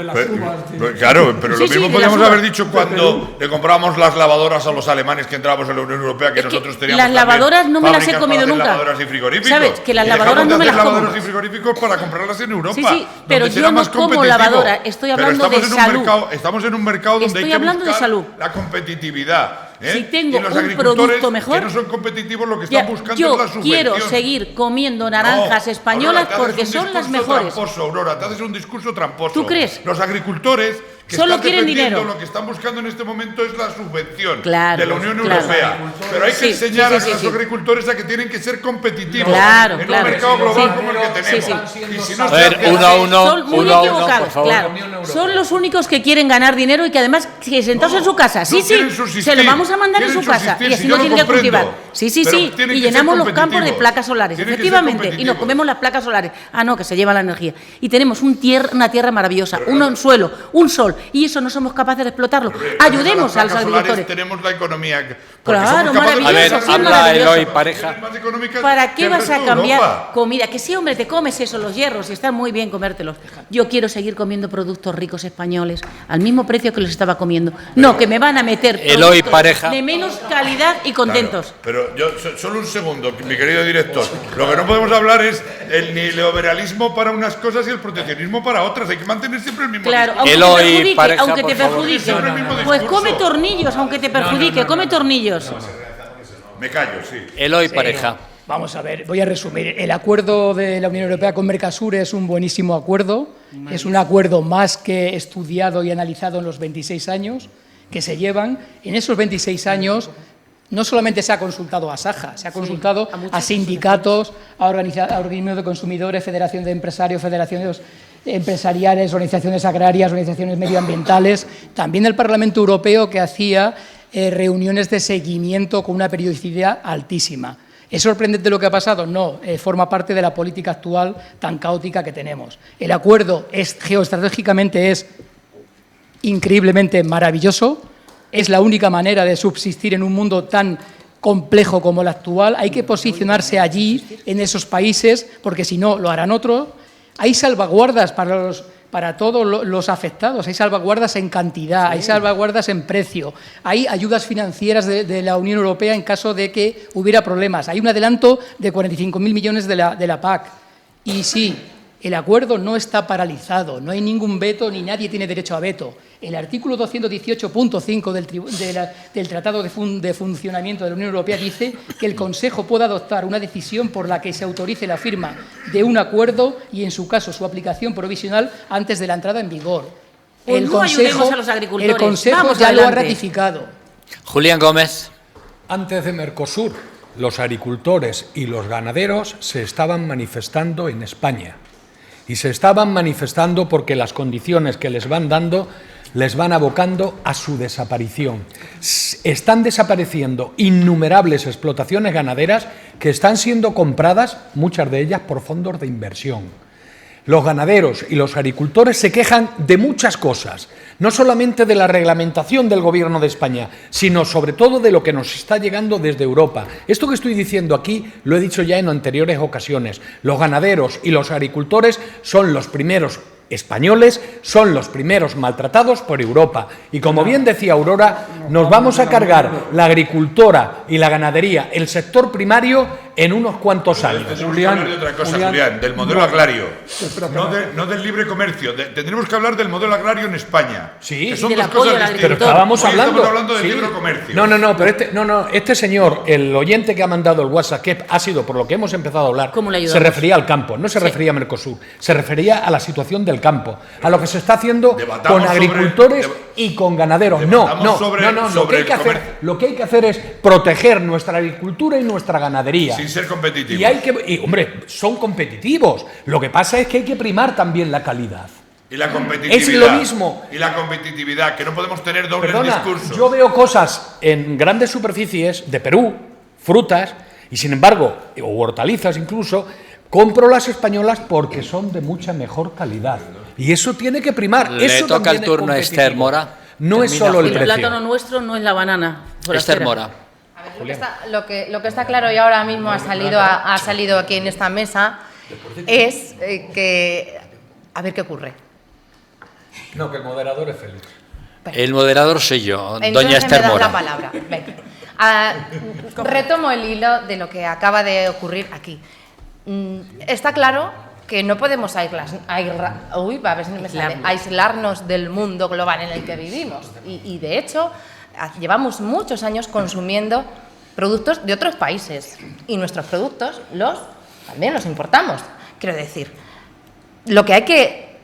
Claro, pero lo mismo podríamos haber dicho cuando le comprábamos las lavadoras a los alemanes que entrábamos en la Unión Europea, que nosotros teníamos. Las lavadoras no me las he comido nunca. Lavadoras y frigoríficos. ¿Sabes? Que las lavadoras no me las como. Lavadoras y frigoríficos para comprarlas en Europa. Sí, pero yo no como lavadora. Estoy hablando de salud. Estamos en un mercado donde hay que buscar la competitividad. Si tengo un producto mejor, que no son competitivos, lo que están buscando es la subvención. Yo quiero seguir comiendo naranjas españolas porque son las mejores. Aurora, te haces un discurso tramposo. ¿Tú crees? Los agricultores que solo están quieren dinero. Lo que están buscando en este momento es la subvención de la Unión Europea. Pero hay que enseñar a los agricultores a que tienen que ser competitivos en un mercado global como el que tenemos. Y si no, son muy equivocados, claro. Son los únicos que quieren ganar dinero y que además que sentados en su casa. Sí, se lo vamos a mandar en su casa y así no tienen que cultivar. Sí, y llenamos los campos de placas solares, efectivamente, y nos comemos las placas solares. Ah, no, que se lleva la energía. Y tenemos una tierra maravillosa, un suelo, un sol, y eso no somos capaces de explotarlo. Ayudemos a los agricultores. Tenemos la economía. Claro, maravilloso. A ver, habla Eloy Pareja. ¿Para qué vas a cambiar comida? Que sí, hombre, te comes eso, los hierros, y está muy bien comértelos. Yo quiero seguir comiendo productos ricos españoles al mismo precio que los estaba comiendo. No, que me van a meter Eloy Pareja de menos calidad y contentos. Pero pero solo un segundo, mi querido director. Lo que no podemos hablar es el neoliberalismo para unas cosas y el proteccionismo para otras. Hay que mantener siempre el mismo Claro, discurso. aunque te perjudique. Pues come tornillos, aunque te perjudique, come tornillos. Me callo, sí. Eloy Pareja. Vamos a ver, voy a resumir. El acuerdo de la Unión Europea con Mercosur es un buenísimo acuerdo. Es un acuerdo más que estudiado y analizado en los 26 años que se llevan. En esos 26 años no solamente se ha consultado a Saja, se ha consultado a sindicatos, a organismos de consumidores, federaciones de empresarios, federaciones empresariales, organizaciones agrarias, organizaciones medioambientales, también el Parlamento Europeo, que hacía reuniones de seguimiento con una periodicidad altísima. ¿Es sorprendente lo que ha pasado? No, forma parte de la política actual tan caótica que tenemos. El acuerdo geoestratégicamente es increíblemente maravilloso, es la única manera de subsistir en un mundo tan complejo como el actual. Hay que posicionarse allí, en esos países, porque si no, lo harán otros. Hay salvaguardas para todos los afectados, hay salvaguardas en cantidad, hay salvaguardas en precio, hay ayudas financieras de la Unión Europea en caso de que hubiera problemas, hay un adelanto de 45.000 millones de la PAC. Y sí, el acuerdo no está paralizado, no hay ningún veto ni nadie tiene derecho a veto. El artículo 218.5 del Tratado de Funcionamiento de la Unión Europea dice que el Consejo puede adoptar una decisión por la que se autorice la firma de un acuerdo y, en su caso, su aplicación provisional antes de la entrada en vigor. Pues no ayudemos a los agricultores. El Consejo ya lo ha ratificado. Julián Gómez. Antes de Mercosur, los agricultores y los ganaderos se estaban manifestando en España. Y se estaban manifestando porque las condiciones que les van dando les van abocando a su desaparición. Están desapareciendo innumerables explotaciones ganaderas que están siendo compradas, muchas de ellas por fondos de inversión. Los ganaderos y los agricultores se quejan de muchas cosas, no solamente de la reglamentación del Gobierno de España, sino sobre todo de lo que nos está llegando desde Europa. Esto que estoy diciendo aquí lo he dicho ya en anteriores ocasiones. Los ganaderos y los agricultores son los primeros españoles, son los primeros maltratados por Europa. Y como bien decía Aurora, nos vamos a cargar la agricultura y la ganadería, el sector primario, en unos cuantos años. Tendremos que hablar de otra cosa, Julián, del modelo agrario, no del libre comercio. Tendremos que hablar del modelo agrario en España. Sí, que son dos cosas distintas. pero estábamos hablando del sí. libre comercio. No, este señor, el oyente que ha mandado el WhatsApp, que ha sido por lo que hemos empezado a hablar, se refería al campo, no se refería a Mercosur, se refería a la situación del campo, a lo que se está haciendo con agricultores y con ganaderos. Lo que hay que hacer es proteger nuestra agricultura y nuestra ganadería. Sin ser competitivos. Hombre, son competitivos. Lo que pasa es que hay que primar también la calidad. Y la competitividad. Es lo mismo. Y la competitividad, que no podemos tener dobles discursos. Yo veo cosas en grandes superficies de Perú, frutas, y sin embargo, o hortalizas incluso, compro las españolas porque son de mucha mejor calidad. Y eso tiene que primar. Le toca el turno a Esther Mora. No es solo el precio. El plátano nuestro no es la banana. Esther Mora. A ver, lo que está claro y ahora mismo ha salido aquí en esta mesa es que... A ver qué ocurre. No, que el moderador es Félix. El moderador soy yo, doña Esther me das Mora. la palabra. Retomo el hilo de lo que acaba de ocurrir aquí. Está claro que no podemos aislarnos del mundo global en el que vivimos. Y de hecho, llevamos muchos años consumiendo productos de otros países. Y nuestros productos también los importamos. Quiero decir, lo que hay que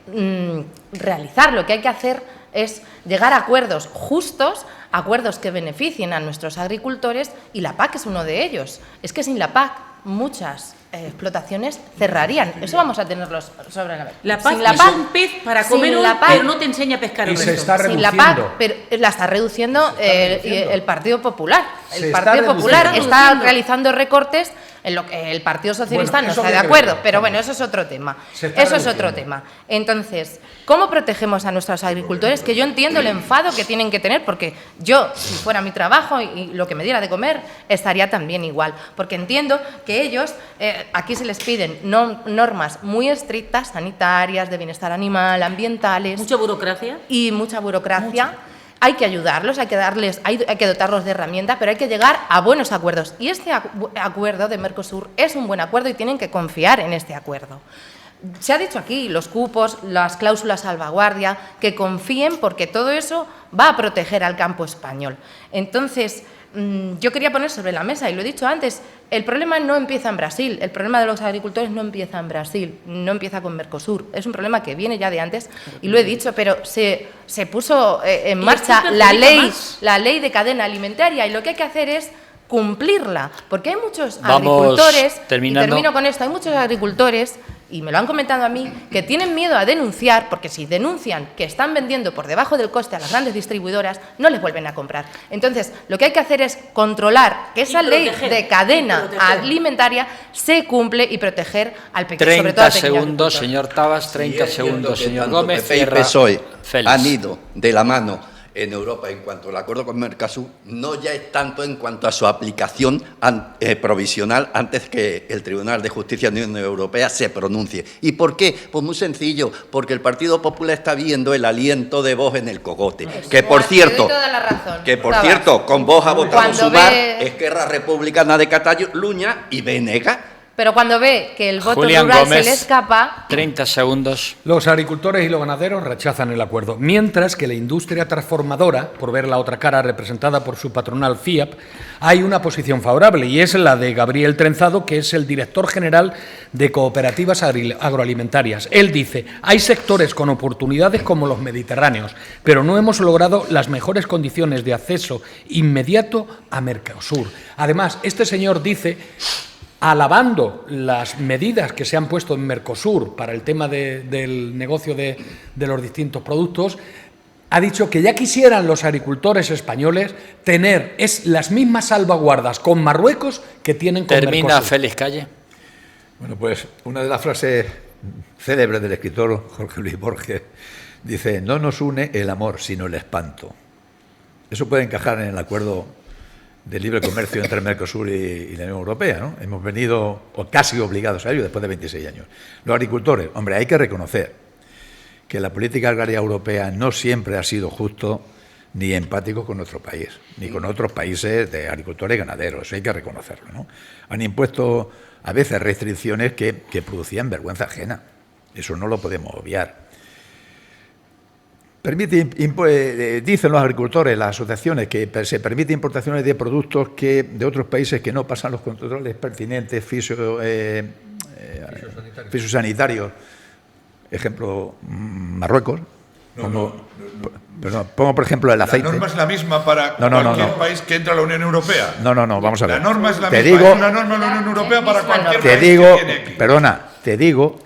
realizar, lo que hay que hacer es llegar a acuerdos justos, acuerdos que beneficien a nuestros agricultores, y la PAC es uno de ellos. Es que sin la PAC muchas explotaciones cerrarían. Eso vamos a tenerlo sobre la mesa. La PAC es un pez para comer hoy, pero no te enseña a pescar. Y se está reduciendo. Sin la PAC, pero la está reduciendo el Partido Popular. El Partido Popular está realizando recortes en lo que el Partido Socialista no está de acuerdo, pero bueno, eso es otro tema. Eso es otro tema. Entonces, ¿cómo protegemos a nuestros agricultores? Que yo entiendo el enfado que tienen que tener, porque yo, si fuera mi trabajo y lo que me diera de comer, estaría también igual. Porque entiendo que ellos, aquí se les piden normas muy estrictas, sanitarias, de bienestar animal, ambientales. ¿Mucha burocracia? Y mucha burocracia. Hay que ayudarlos, hay que dotarlos de herramientas, pero hay que llegar a buenos acuerdos. Y este acuerdo de Mercosur es un buen acuerdo y tienen que confiar en este acuerdo. Se ha dicho aquí, los cupos, las cláusulas salvaguardia, que confíen porque todo eso va a proteger al campo español. Entonces, yo quería poner sobre la mesa, y lo he dicho antes, el problema no empieza en Brasil, el problema de los agricultores no empieza en Brasil, no empieza con Mercosur, es un problema que viene ya de antes, y lo he dicho, pero se puso en marcha la ley de cadena alimentaria, y lo que hay que hacer es cumplirla, porque hay muchos agricultores, y termino con esto, hay muchos agricultores, y me lo han comentado a mí, que tienen miedo a denunciar, porque si denuncian que están vendiendo por debajo del coste a las grandes distribuidoras, no les vuelven a comprar. Entonces, lo que hay que hacer es controlar que esa ley de cadena alimentaria se cumple y proteger al pequeño, sobre todo al pequeño 30 segundos, agricultor. señor Tabas, 30 segundos, señor Gómez. PP y PSOE han ido de la mano en Europa en cuanto al acuerdo con Mercosur, no ya es tanto en cuanto a su aplicación provisional antes que el Tribunal de Justicia de la Unión Europea se pronuncie. ¿Y por qué? Pues muy sencillo, porque el Partido Popular está viendo el aliento de Vox en el cogote. Que por cierto, con Vox ha votado Sumar, Esquerra Republicana de Cataluña y BNG. Pero cuando ve que el voto Julián rural Gómez, se le escapa... 30 segundos. Los agricultores y los ganaderos rechazan el acuerdo, mientras que la industria transformadora, por ver la otra cara representada por su patronal FIAP, hay una posición favorable, y es la de Gabriel Trenzado, que es el director general de Cooperativas Agroalimentarias. Él dice, hay sectores con oportunidades como los mediterráneos, pero no hemos logrado las mejores condiciones de acceso inmediato a Mercosur. Además, este señor dice, alabando las medidas que se han puesto en Mercosur para el tema del negocio de los distintos productos, ha dicho que ya quisieran los agricultores españoles tener las mismas salvaguardas con Marruecos que tienen con Mercosur. Termina Félix Calle. Bueno, pues una de las frases célebres del escritor Jorge Luis Borges dice, no nos une el amor, sino el espanto. Eso puede encajar en el acuerdo de libre comercio entre Mercosur y la Unión Europea, ¿no? Hemos venido casi obligados a ello después de 26 años. Los agricultores, hombre, hay que reconocer que la política agraria europea no siempre ha sido justo ni empático con nuestro país, ni con otros países de agricultores y ganaderos, eso hay que reconocerlo, ¿no? Han impuesto a veces restricciones que producían vergüenza ajena, eso no lo podemos obviar. Dicen los agricultores, las asociaciones, que se permite importaciones de productos de otros países que no pasan los controles pertinentes fitosanitarios. Ejemplo, Marruecos. Pongo, por ejemplo, el aceite. ¿La norma es la misma para cualquier país que entra a la Unión Europea? No, vamos a ver. La norma es la misma, es una norma de la Unión Europea para cualquier país que viene aquí. Te digo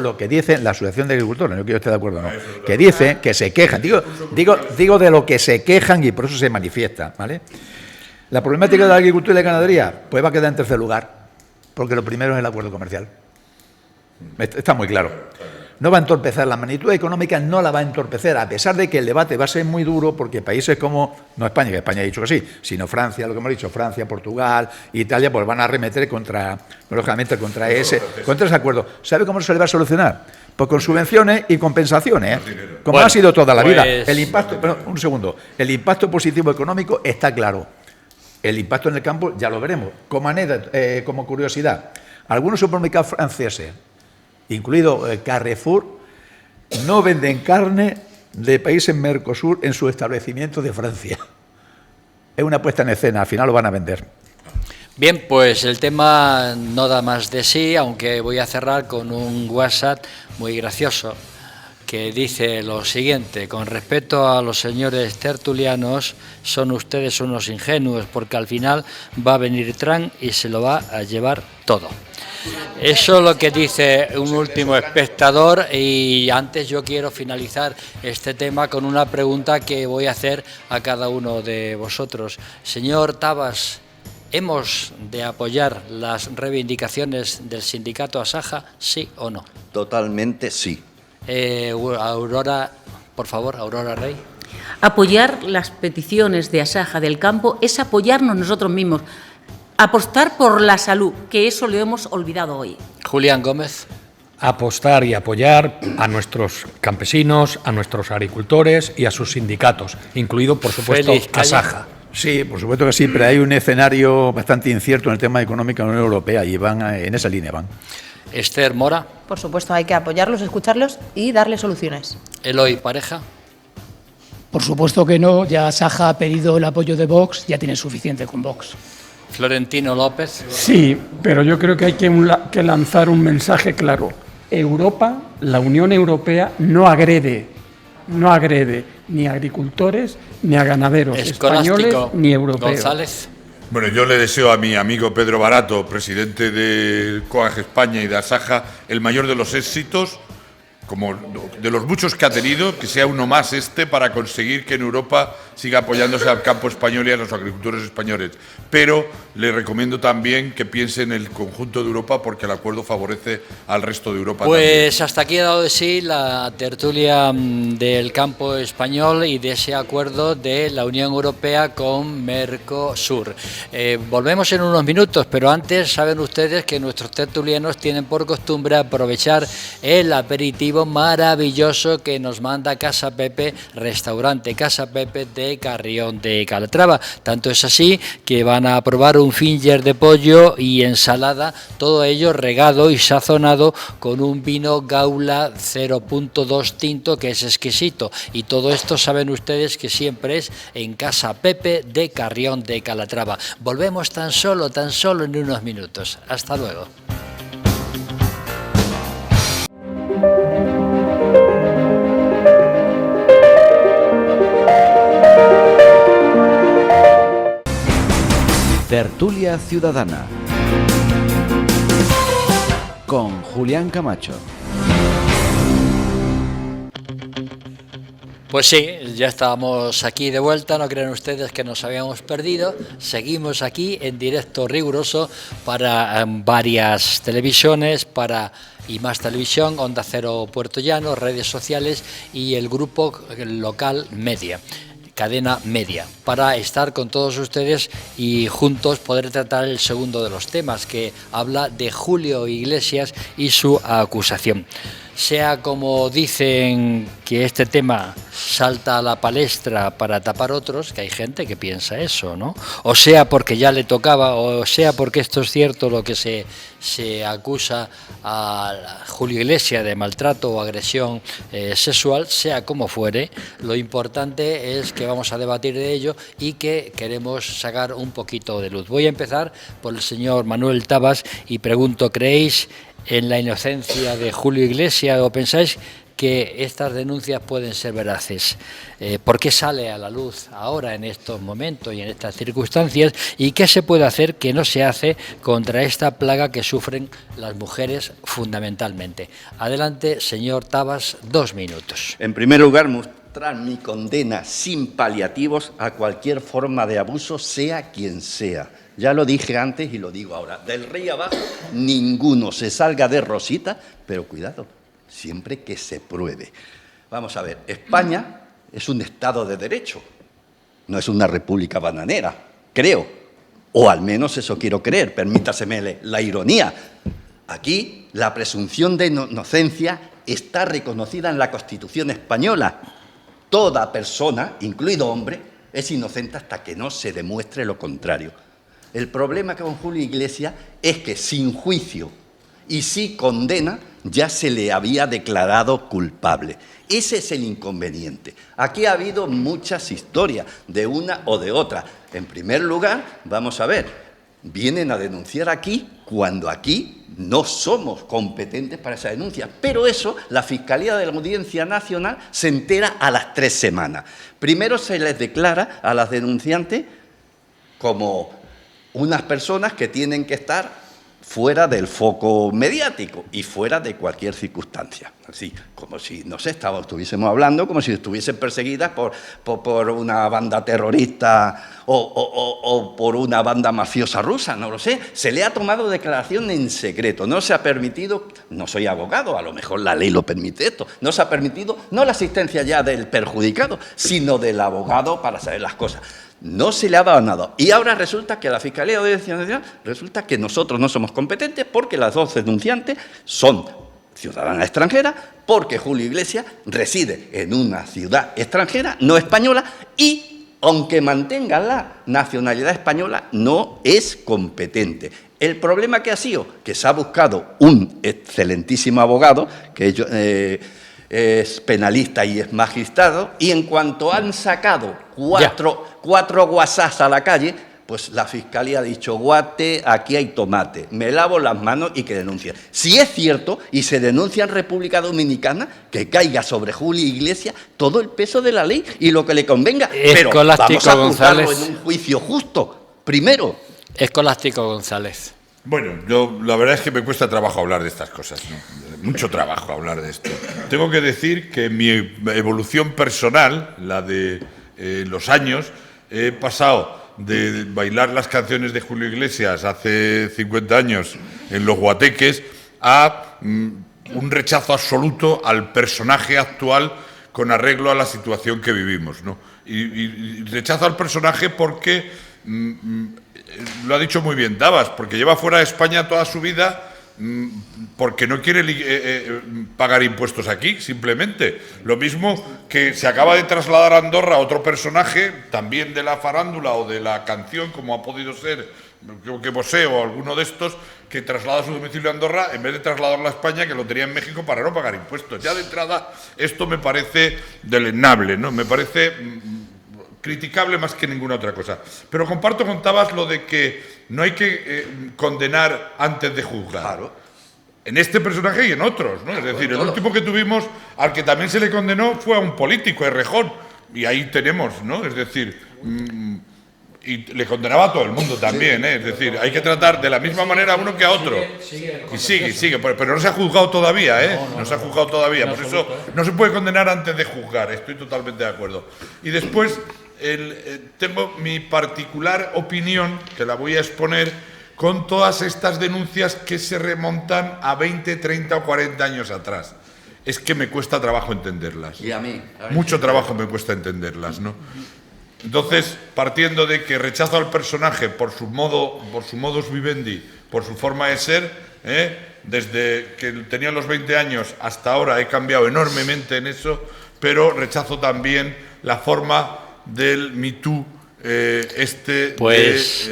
lo que dicen la Asociación de Agricultores, no que yo esté de acuerdo, no. Que dicen que se quejan. Digo de lo que se quejan y por eso se manifiesta, ¿vale? La problemática de la agricultura y la ganadería, pues va a quedar en tercer lugar, porque lo primero es el acuerdo comercial. Está muy claro. No va a entorpecer la magnitud económica, no la va a entorpecer, a pesar de que el debate va a ser muy duro, porque países como, no España, que España ha dicho que sí, sino Francia, lo que hemos dicho, Francia, Portugal, Italia, pues van a arremeter contra ese acuerdo. ¿Sabe cómo se le va a solucionar? Pues con subvenciones y compensaciones, como ha sido toda la vida. El impacto, el impacto positivo económico está claro. El impacto en el campo ya lo veremos. Como curiosidad, algunos supermercados franceses, incluido Carrefour, no venden carne de países Mercosur en su establecimiento de Francia. Es una puesta en escena, al final lo van a vender. Bien, pues el tema no da más de sí, aunque voy a cerrar con un WhatsApp muy gracioso que dice lo siguiente: con respecto a los señores tertulianos, son ustedes unos ingenuos, porque al final va a venir Trump y se lo va a llevar todo. Eso es lo que dice un último espectador, y antes yo quiero finalizar este tema con una pregunta que voy a hacer a cada uno de vosotros. Señor Tabas, ¿hemos de apoyar las reivindicaciones del sindicato Asaja, sí o no? Totalmente sí. Aurora, por favor, Aurora Rey. Apoyar las peticiones de Asaja del campo es apoyarnos nosotros mismos. Apostar por la salud, que eso lo hemos olvidado hoy. Julián Gómez. apostar y apoyar a nuestros campesinos, a nuestros agricultores y a sus sindicatos, incluido, por supuesto, Asaja. Sí, por supuesto que sí, pero hay un escenario bastante incierto en el tema económico de la Unión Europea y van en esa línea. Esther Mora. Por supuesto, hay que apoyarlos, escucharlos y darles soluciones. Eloy Pareja. Por supuesto que no, ya Asaja ha pedido el apoyo de Vox, ya tiene suficiente con Vox. Florentino López. Sí, pero yo creo que hay que lanzar un mensaje claro. Europa, la Unión Europea, no agrede ni a agricultores ni a ganaderos españoles ni europeos. González. Bueno, yo le deseo a mi amigo Pedro Barato, presidente de COAG España y de Asaja, el mayor de los éxitos, como de los muchos que ha tenido, que sea uno más para conseguir que en Europa siga apoyándose al campo español y a los agricultores españoles. Pero le recomiendo también que piense en el conjunto de Europa, porque el acuerdo favorece al resto de Europa. Pues también. hasta aquí ha dado de sí la tertulia del campo español y de ese acuerdo de la Unión Europea con Mercosur. Volvemos en unos minutos, pero antes saben ustedes que nuestros tertulianos tienen por costumbre aprovechar el aperitivo maravilloso que nos manda Casa Pepe, restaurante Casa Pepe de Carrión de Calatrava. Tanto es así que van a probar un finger de pollo y ensalada, todo ello regado y sazonado con un vino Gaula 0.2 tinto que es exquisito. Y todo esto saben ustedes que siempre es en Casa Pepe de Carrión de Calatrava. Volvemos tan solo en unos minutos. Hasta luego. Tertulia Ciudadana con Julián Camacho. Pues sí, ya estábamos aquí de vuelta, no crean ustedes que nos habíamos perdido, seguimos aquí en directo riguroso para varias televisiones, para Y Más Televisión, Onda Cero Puerto Llano, redes sociales y el grupo local Media. Cadena Media, para estar con todos ustedes y juntos poder tratar el segundo de los temas, que habla de Julio Iglesias y su acusación. Sea como dicen que este tema salta a la palestra para tapar otros, que hay gente que piensa eso, ¿no? O sea porque ya le tocaba, o sea porque esto es cierto lo que se acusa a Julio Iglesias de maltrato o agresión sexual, sea como fuere, lo importante es que vamos a debatir de ello y que queremos sacar un poquito de luz. Voy a empezar por el señor Manuel Tabas y pregunto, ¿creéis en la inocencia de Julio Iglesias o pensáis que estas denuncias pueden ser veraces? ¿Por qué sale a la luz ahora en estos momentos y en estas circunstancias? ¿Y qué se puede hacer que no se hace contra esta plaga que sufren las mujeres fundamentalmente? Adelante, señor Tabas, 2 minutos. En primer lugar, mostrar mi condena sin paliativos a cualquier forma de abuso, sea quien sea. Ya lo dije antes y lo digo ahora. Del rey abajo, ninguno se salga de rosita, pero cuidado, siempre que se pruebe. Vamos a ver, España es un Estado de Derecho, no es una república bananera, creo, o al menos eso quiero creer, permítaseme la ironía. Aquí la presunción de inocencia está reconocida en la Constitución española. Toda persona, incluido hombre, es inocente hasta que no se demuestre lo contrario. El problema con Julio Iglesias es que sin juicio y sin condena ya se le había declarado culpable. Ese es el inconveniente. Aquí ha habido muchas historias, de una o de otra. En primer lugar, vamos a ver, vienen a denunciar aquí cuando aquí no somos competentes para esa denuncia. Pero eso, la Fiscalía de la Audiencia Nacional se entera a las 3 semanas. Primero se les declara a las denunciantes como unas personas que tienen que estar fuera del foco mediático y fuera de cualquier circunstancia. Así, como si, no sé, estuviésemos hablando como si estuviesen perseguidas por una banda terrorista o por una banda mafiosa rusa, no lo sé. Se le ha tomado declaración en secreto, no se ha permitido, no soy abogado, a lo mejor la ley lo permite esto, no se ha permitido no la asistencia ya del perjudicado, sino del abogado para saber las cosas. No se le ha dado nada. Y ahora resulta que la Fiscalía de Audiencia Nacional, resulta que nosotros no somos competentes porque las dos denunciantes son ciudadana extranjera, porque Julio Iglesias reside en una ciudad extranjera, no española, y aunque mantenga la nacionalidad española, no es competente. El problema que ha sido que se ha buscado un excelentísimo abogado, que es penalista y es magistrado, y en cuanto han sacado cuatro guasás a la calle, pues la Fiscalía ha dicho, guate, aquí hay tomate, me lavo las manos y que denuncien. Si es cierto y se denuncia en República Dominicana, que caiga sobre Julio Iglesias todo el peso de la ley y lo que le convenga. Pero vamos a juzgarlo en un juicio justo, primero. Escolástico González. Bueno, yo la verdad es que me cuesta trabajo hablar de estas cosas, ¿no? Mucho trabajo hablar de esto. Tengo que decir que mi evolución personal, la de los años, he pasado de bailar las canciones de Julio Iglesias hace 50 años en los guateques a un rechazo absoluto al personaje actual con arreglo a la situación que vivimos, ¿no? Y rechazo al personaje porque, lo ha dicho muy bien Tabas, porque lleva fuera de España toda su vida, porque no quiere pagar impuestos aquí, simplemente. Lo mismo que se acaba de trasladar a Andorra otro personaje, también de la farándula o de la canción, como ha podido ser, creo que Bosé o alguno de estos, que traslada su domicilio a Andorra en vez de trasladarlo a España, que lo tenía en México, para no pagar impuestos. Ya de entrada, esto me parece deleznable, ¿no? Me parece criticable más que ninguna otra cosa. Pero comparto con Tabas lo de que no hay que condenar antes de juzgar. Claro. En este personaje y en otros, ¿no? Es decir, el último que tuvimos, al que también se le condenó, fue a un político, Errejón. Y ahí tenemos, ¿no? Es decir, y le condenaba a todo el mundo también, ¿eh? Es decir, hay que tratar de la misma manera a uno que a otro. Y sigue, pero no se ha juzgado todavía, ¿eh? No se ha juzgado todavía. Por eso no se puede condenar antes de juzgar, estoy totalmente de acuerdo. Y después tengo mi particular opinión, que la voy a exponer, con todas estas denuncias que se remontan a 20, 30 o 40 años atrás. Es que me cuesta trabajo entenderlas. Y a mí. Mucho trabajo me cuesta entenderlas, ¿no? Entonces, partiendo de que rechazo al personaje por su modus vivendi, por su forma de ser, desde que tenía los 20 años hasta ahora he cambiado enormemente en eso, pero rechazo también la forma del Me Too, pues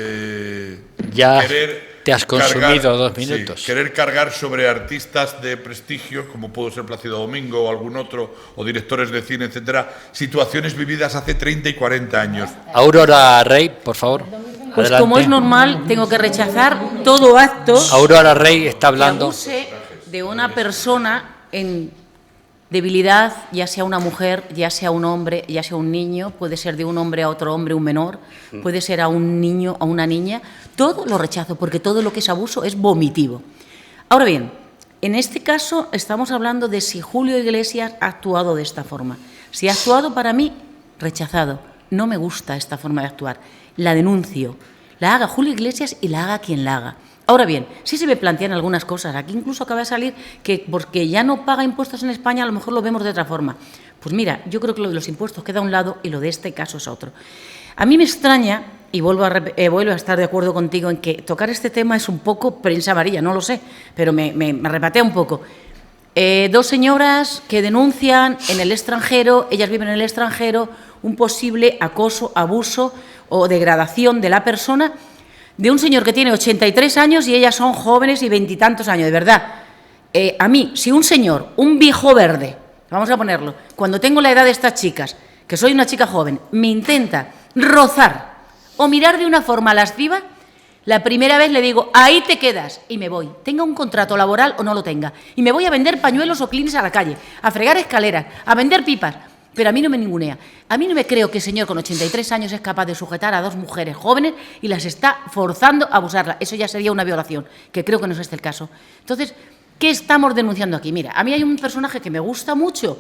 ya querer te has consumido 2 minutos. Sí, querer cargar sobre artistas de prestigio, como pudo ser Plácido Domingo o algún otro, o directores de cine, etcétera, situaciones vividas hace 30 y 40 años. Aurora Rey, por favor. Pues adelante. como es normal, tengo que rechazar todo acto Aurora Rey está hablando. que abuse de una persona en debilidad, ya sea una mujer, ya sea un hombre, ya sea un niño, puede ser de un hombre a otro hombre, un menor, puede ser a un niño, a una niña, todo lo rechazo, porque todo lo que es abuso es vomitivo. Ahora bien, en este caso estamos hablando de si Julio Iglesias ha actuado de esta forma. Si ha actuado, para mí, rechazado. No me gusta esta forma de actuar. La denuncio. La haga Julio Iglesias y la haga quien la haga. Ahora bien, sí se me plantean algunas cosas. Aquí incluso acaba de salir que porque ya no paga impuestos en España, a lo mejor lo vemos de otra forma. Pues mira, yo creo que lo de los impuestos queda a un lado y lo de este caso es otro. A mí me extraña, y vuelvo a estar de acuerdo contigo en que tocar este tema es un poco prensa amarilla, no lo sé, pero me repatea un poco. 2 señoras que denuncian en el extranjero, ellas viven en el extranjero, un posible acoso, abuso o degradación de la persona de un señor que tiene 83 años y ellas son jóvenes y 20 y tantos años, de verdad. A mí, si un señor, un viejo verde, vamos a ponerlo, cuando tengo la edad de estas chicas, que soy una chica joven, me intenta rozar o mirar de una forma lasciva, la primera vez le digo, ahí te quedas, y me voy. Tenga un contrato laboral o no lo tenga. Y me voy a vender pañuelos o clines a la calle, a fregar escaleras, a vender pipas. Pero a mí no me ningunea. A mí no me creo que el señor con 83 años es capaz de sujetar a 2 mujeres jóvenes y las está forzando a abusarla. Eso ya sería una violación, que creo que no es este el caso. Entonces, ¿qué estamos denunciando aquí? Mira, a mí hay un personaje que me gusta mucho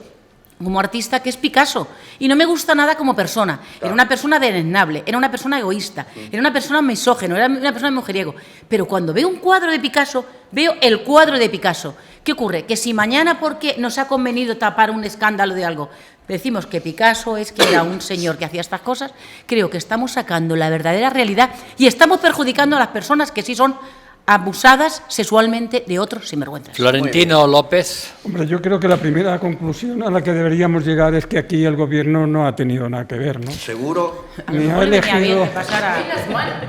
como artista, que es Picasso, y no me gusta nada como persona. Era una persona deleznable, era una persona egoísta, era una persona misógeno, era una persona mujeriego. Pero cuando veo un cuadro de Picasso, veo el cuadro de Picasso. ¿Qué ocurre? Que si mañana, porque nos ha convenido tapar un escándalo de algo, decimos que Picasso es que era un señor que hacía estas cosas, creo que estamos sacando la verdadera realidad y estamos perjudicando a las personas que sí son abusadas sexualmente de otros sinvergüenzas. Florentino López. Hombre, yo creo que la primera conclusión a la que deberíamos llegar es que aquí el Gobierno no ha tenido nada que ver, ¿no? ¿Seguro? Ni ha elegido...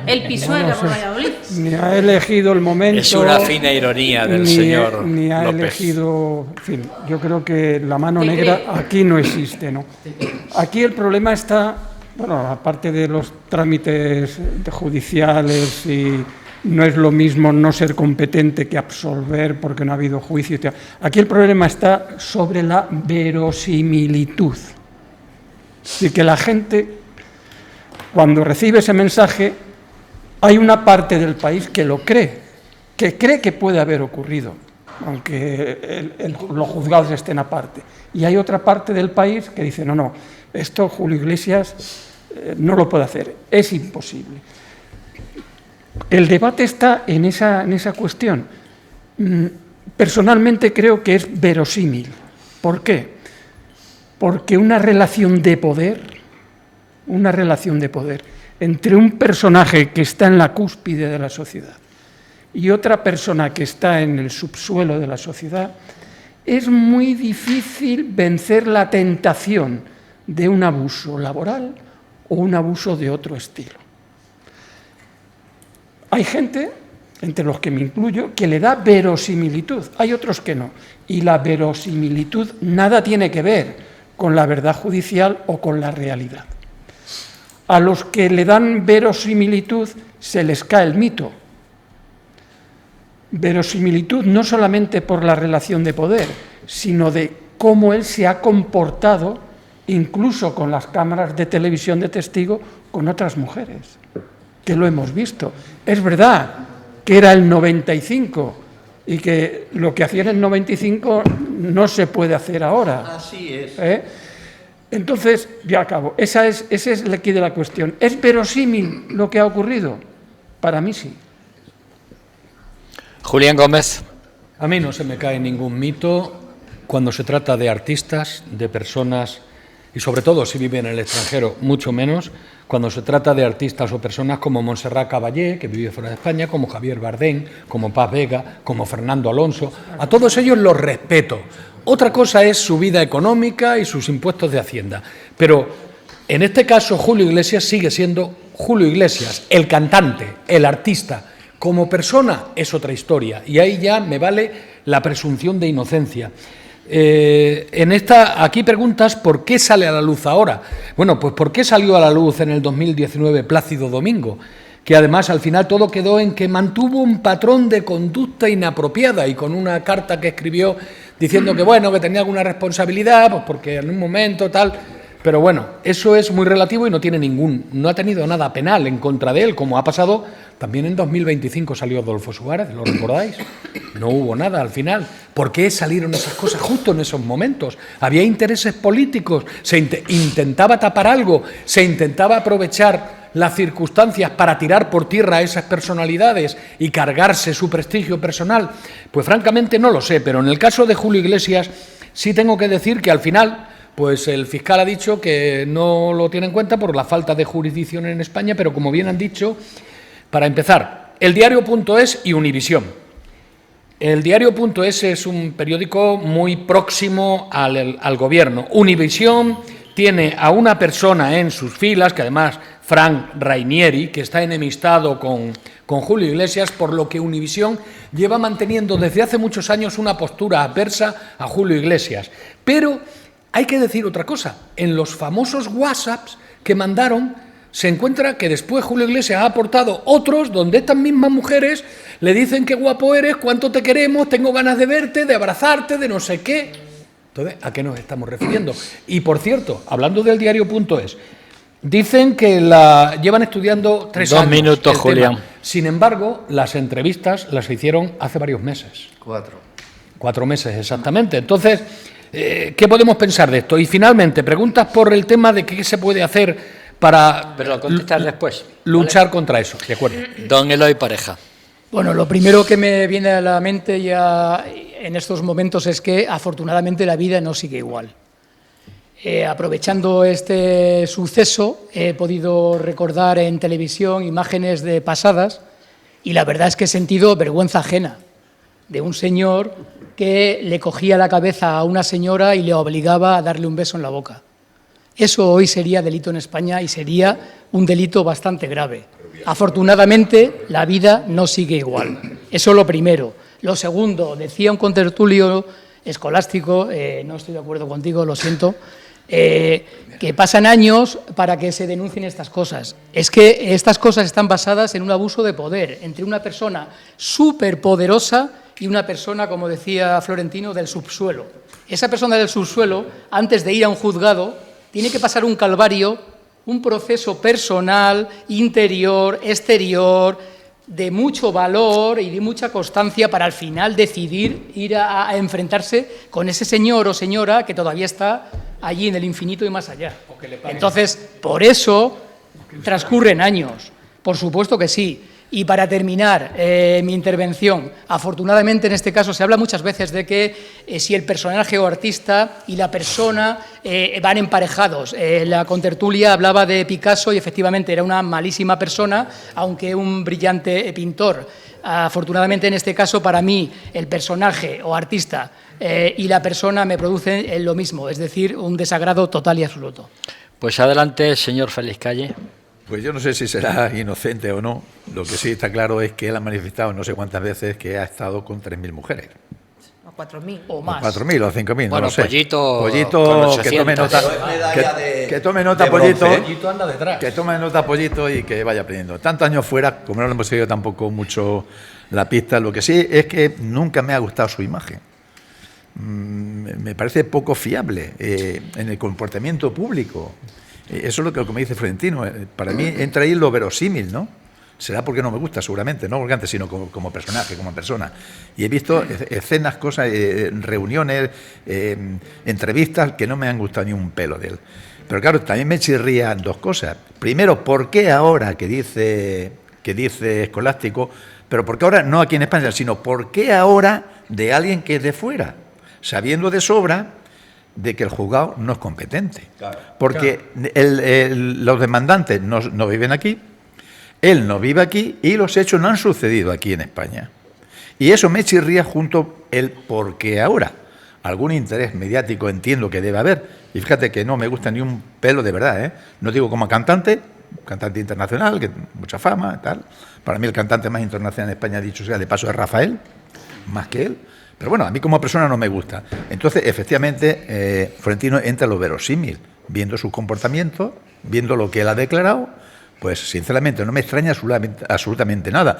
El PSOE por Valladolid. Ni ha elegido el momento... Es una fina ironía del señor Ni ha López. elegido... En fin, yo creo que la mano negra aquí no existe, ¿no? Aquí el problema está, bueno, aparte de los trámites judiciales y... No es lo mismo no ser competente que absolver porque no ha habido juicio. Aquí el problema está sobre la verosimilitud. Es decir, que la gente, cuando recibe ese mensaje, hay una parte del país que lo cree, que puede haber ocurrido, aunque los juzgados estén aparte. Y hay otra parte del país que dice, no, esto Julio Iglesias no lo puede hacer, es imposible. El debate está en esa cuestión. Personalmente creo que es verosímil. ¿Por qué? Porque una relación de poder entre un personaje que está en la cúspide de la sociedad y otra persona que está en el subsuelo de la sociedad, es muy difícil vencer la tentación de un abuso laboral o un abuso de otro estilo. Hay gente, entre los que me incluyo, que le da verosimilitud, hay otros que no. Y la verosimilitud nada tiene que ver con la verdad judicial o con la realidad. A los que le dan verosimilitud se les cae el mito. Verosimilitud no solamente por la relación de poder, sino de cómo él se ha comportado, incluso con las cámaras de televisión de testigo, con otras mujeres, que lo hemos visto. Es verdad que era el 95 y que lo que hacía en el 95 no se puede hacer ahora. Así es. Entonces, ya acabo. Ese es el aquí de la cuestión. ¿Es verosímil lo que ha ocurrido? Para mí sí. Julián Gómez. A mí no se me cae ningún mito cuando se trata de artistas, de personas, y sobre todo si viven en el extranjero, mucho menos, cuando se trata de artistas o personas como Montserrat Caballé, que vive fuera de España, como Javier Bardem, como Paz Vega, como Fernando Alonso. A todos ellos los respeto. Otra cosa es su vida económica y sus impuestos de Hacienda. Pero en este caso Julio Iglesias sigue siendo Julio Iglesias, el cantante, el artista. Como persona es otra historia y ahí ya me vale la presunción de inocencia. Aquí preguntas por qué sale a la luz ahora. Bueno, pues por qué salió a la luz en el 2019 Plácido Domingo, que además al final todo quedó en que mantuvo un patrón de conducta inapropiada y con una carta que escribió diciendo que bueno, que tenía alguna responsabilidad, pues porque en un momento tal, pero bueno, eso es muy relativo y no ha tenido nada penal en contra de él, como ha pasado también en 2025 salió Adolfo Suárez, ¿lo recordáis? No hubo nada al final. ¿Por qué salieron esas cosas justo en esos momentos? Había intereses políticos, se intentaba tapar algo, se intentaba aprovechar las circunstancias para tirar por tierra a esas personalidades y cargarse su prestigio personal. Pues francamente no lo sé, pero en el caso de Julio Iglesias sí tengo que decir que al final pues el fiscal ha dicho que no lo tiene en cuenta por la falta de jurisdicción en España, pero como bien han dicho, para empezar, el diario.es y Univisión. El diario.es es un periódico muy próximo al gobierno. Univisión tiene a una persona en sus filas, que además Frank Rainieri, que está enemistado con Julio Iglesias, por lo que Univisión lleva manteniendo desde hace muchos años una postura adversa a Julio Iglesias. Pero hay que decir otra cosa, en los famosos WhatsApps que mandaron se encuentra que después Julio Iglesias ha aportado otros donde estas mismas mujeres le dicen qué guapo eres, cuánto te queremos, tengo ganas de verte, de abrazarte, de no sé qué. Entonces, ¿a qué nos estamos refiriendo? Y por cierto, hablando del diario.es, dicen que la llevan estudiando 3 años. 2 minutos, Julián. Sin embargo, las entrevistas las hicieron hace varios meses. 4 meses, exactamente. Entonces, ¿qué podemos pensar de esto? Y finalmente, preguntas por el tema de qué se puede hacer para pero contestar después, luchar contra eso. De acuerdo. Don Eloy Pareja. Bueno, lo primero que me viene a la mente ya en estos momentos es que afortunadamente la vida no sigue igual. Aprovechando este suceso, he podido recordar en televisión imágenes de pasadas Y la verdad es que he sentido vergüenza ajena de un señor que le cogía la cabeza a una señora y le obligaba a darle un beso en la boca. Eso hoy sería delito en España y sería un delito bastante grave. Afortunadamente, la vida no sigue igual. Eso es lo primero. Lo segundo, decía un contertulio escolástico, no estoy de acuerdo contigo, lo siento, que pasan años para que se denuncien estas cosas. Es que estas cosas están basadas en un abuso de poder entre una persona superpoderosa y una persona, como decía Florentino, del subsuelo. Esa persona del subsuelo, antes de ir a un juzgado, tiene que pasar un calvario, un proceso personal, interior, exterior, de mucho valor y de mucha constancia para al final decidir ir a enfrentarse con ese señor o señora que todavía está allí en el infinito y más allá. Entonces, por eso transcurren años, por supuesto que sí. Y para terminar mi intervención, afortunadamente en este caso se habla muchas veces de que si el personaje o artista y la persona van emparejados. La contertulia hablaba de Picasso y efectivamente era una malísima persona, aunque un brillante pintor. Afortunadamente en este caso para mí el personaje o artista y la persona me producen lo mismo, es decir, un desagrado total y absoluto. Pues adelante, señor Félix Calle. Pues yo no sé si será inocente o no. Lo que sí está claro es que él ha manifestado no sé cuántas veces que ha estado con 3.000 mujeres. O 4.000. O más. O 4.000 o 5.000, Bueno, no lo sé. Pollito que tome nota. Que tome nota, Pollito. Pollito anda detrás. Que tome nota, Pollito, y que vaya aprendiendo. Tantos años fuera, como no le hemos seguido tampoco mucho la pista, lo que sí es que nunca me ha gustado su imagen. Me parece poco fiable en el comportamiento público. Eso es lo que como dice Florentino. Para mí entra ahí lo verosímil, ¿no? Será porque no me gusta, seguramente, no porque antes, sino como personaje, como persona. Y he visto escenas, cosas, reuniones, entrevistas que no me han gustado ni un pelo de él. Pero claro, también me chirrían dos cosas. Primero, ¿por qué ahora que dice Escolástico, pero por qué ahora no aquí en España, sino por qué ahora de alguien que es de fuera, sabiendo de sobra de que el juzgado no es competente? Claro, porque los demandantes no viven aquí, él no vive aquí y los hechos no han sucedido aquí en España. Y eso me chirría junto el por qué ahora. Algún interés mediático entiendo que debe haber. Y fíjate que no me gusta ni un pelo de verdad, ¿eh? No digo como cantante internacional, que mucha fama y tal. Para mí el cantante más internacional en España, dicho sea de paso, es Rafael, más que él. Pero bueno, a mí como persona no me gusta. Entonces, efectivamente, Florentino entra a lo verosímil, viendo su comportamiento, viendo lo que él ha declarado, pues sinceramente no me extraña absolutamente nada.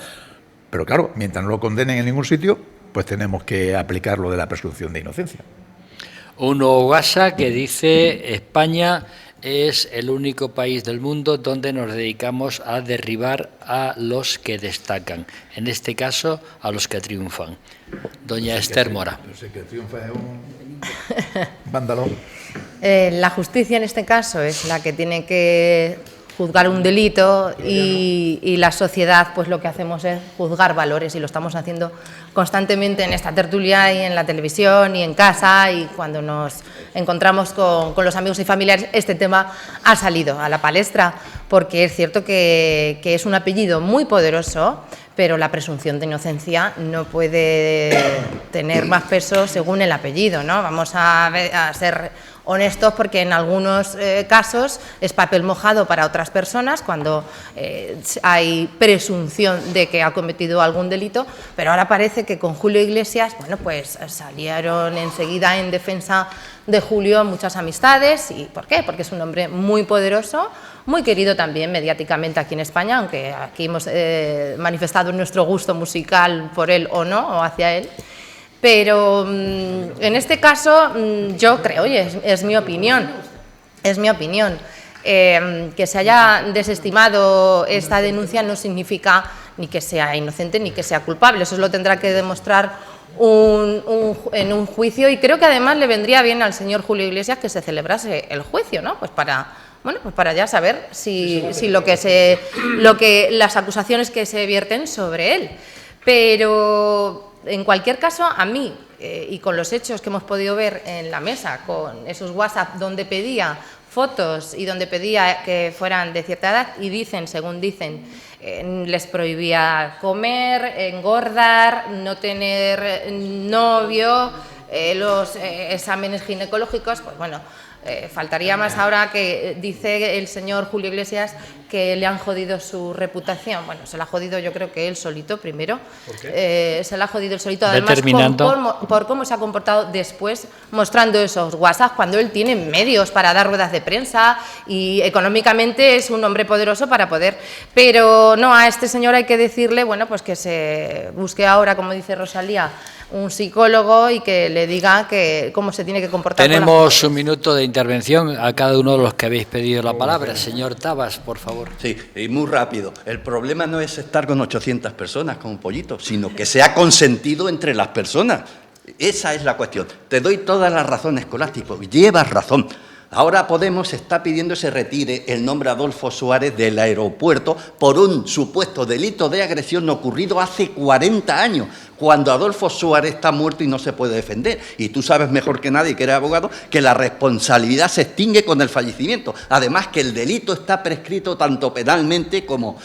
Pero claro, mientras no lo condenen en ningún sitio, pues tenemos que aplicar lo de la presunción de inocencia. Uno Ugasa que dice: España es el único país del mundo donde nos dedicamos a derribar a los que destacan, en este caso a los que triunfan. Doña Esther Mora. No sé, que triunfa es un vándalo. La justicia en este caso es la que tiene que juzgar un delito y la sociedad, pues lo que hacemos es juzgar valores y lo estamos haciendo constantemente en esta tertulia y en la televisión y en casa, y cuando nos encontramos con los amigos y familiares este tema ha salido a la palestra, porque es cierto que es un apellido muy poderoso, pero la presunción de inocencia no puede tener más peso según el apellido, ¿no? Vamos a ser honestos, porque en algunos casos es papel mojado para otras personas cuando hay presunción de que ha cometido algún delito, pero ahora parece que con Julio Iglesias, bueno, pues salieron enseguida en defensa de Julio muchas amistades. ¿Y por qué? Porque es un hombre muy poderoso, muy querido también mediáticamente aquí en España, aunque aquí hemos manifestado nuestro gusto musical por él o no, o hacia él. Pero en este caso yo creo, y es mi opinión, que se haya desestimado esta denuncia no significa ni que sea inocente ni que sea culpable. Eso lo tendrá que demostrar en un juicio, y creo que además le vendría bien al señor Julio Iglesias que se celebrase el juicio, ¿no? Pues para ya saber si las acusaciones que se vierten sobre él. Pero en cualquier caso, a mí, y con los hechos que hemos podido ver en la mesa, con esos WhatsApp donde pedía fotos y donde pedía que fueran de cierta edad, y según dicen, les prohibía comer, engordar, no tener novio, los exámenes ginecológicos, pues bueno, faltaría más ahora que dice el señor Julio Iglesias que le han jodido su reputación. Bueno, se la ha jodido yo creo que él solito primero. ¿Por qué? Se la ha jodido él solito, además por cómo se ha comportado después mostrando esos WhatsApp cuando él tiene medios para dar ruedas de prensa y económicamente es un hombre poderoso para poder. Pero no, a este señor hay que decirle, bueno, pues que se busque ahora, como dice Rosalía, un psicólogo y que le diga cómo se tiene que comportar. Tenemos un minuto de intervención a cada uno de los que habéis pedido la palabra. Señor Tabas, por favor. Sí, y muy rápido. El problema no es estar con 800 personas como pollito, sino que se ha consentido entre las personas. Esa es la cuestión. Te doy todas las razones, Escolástico. Llevas razón. Ahora Podemos está pidiendo se retire el nombre Adolfo Suárez del aeropuerto por un supuesto delito de agresión ocurrido hace 40 años, cuando Adolfo Suárez está muerto y no se puede defender. Y tú sabes mejor que nadie, que eres abogado, que la responsabilidad se extingue con el fallecimiento. Además que el delito está prescrito tanto penalmente como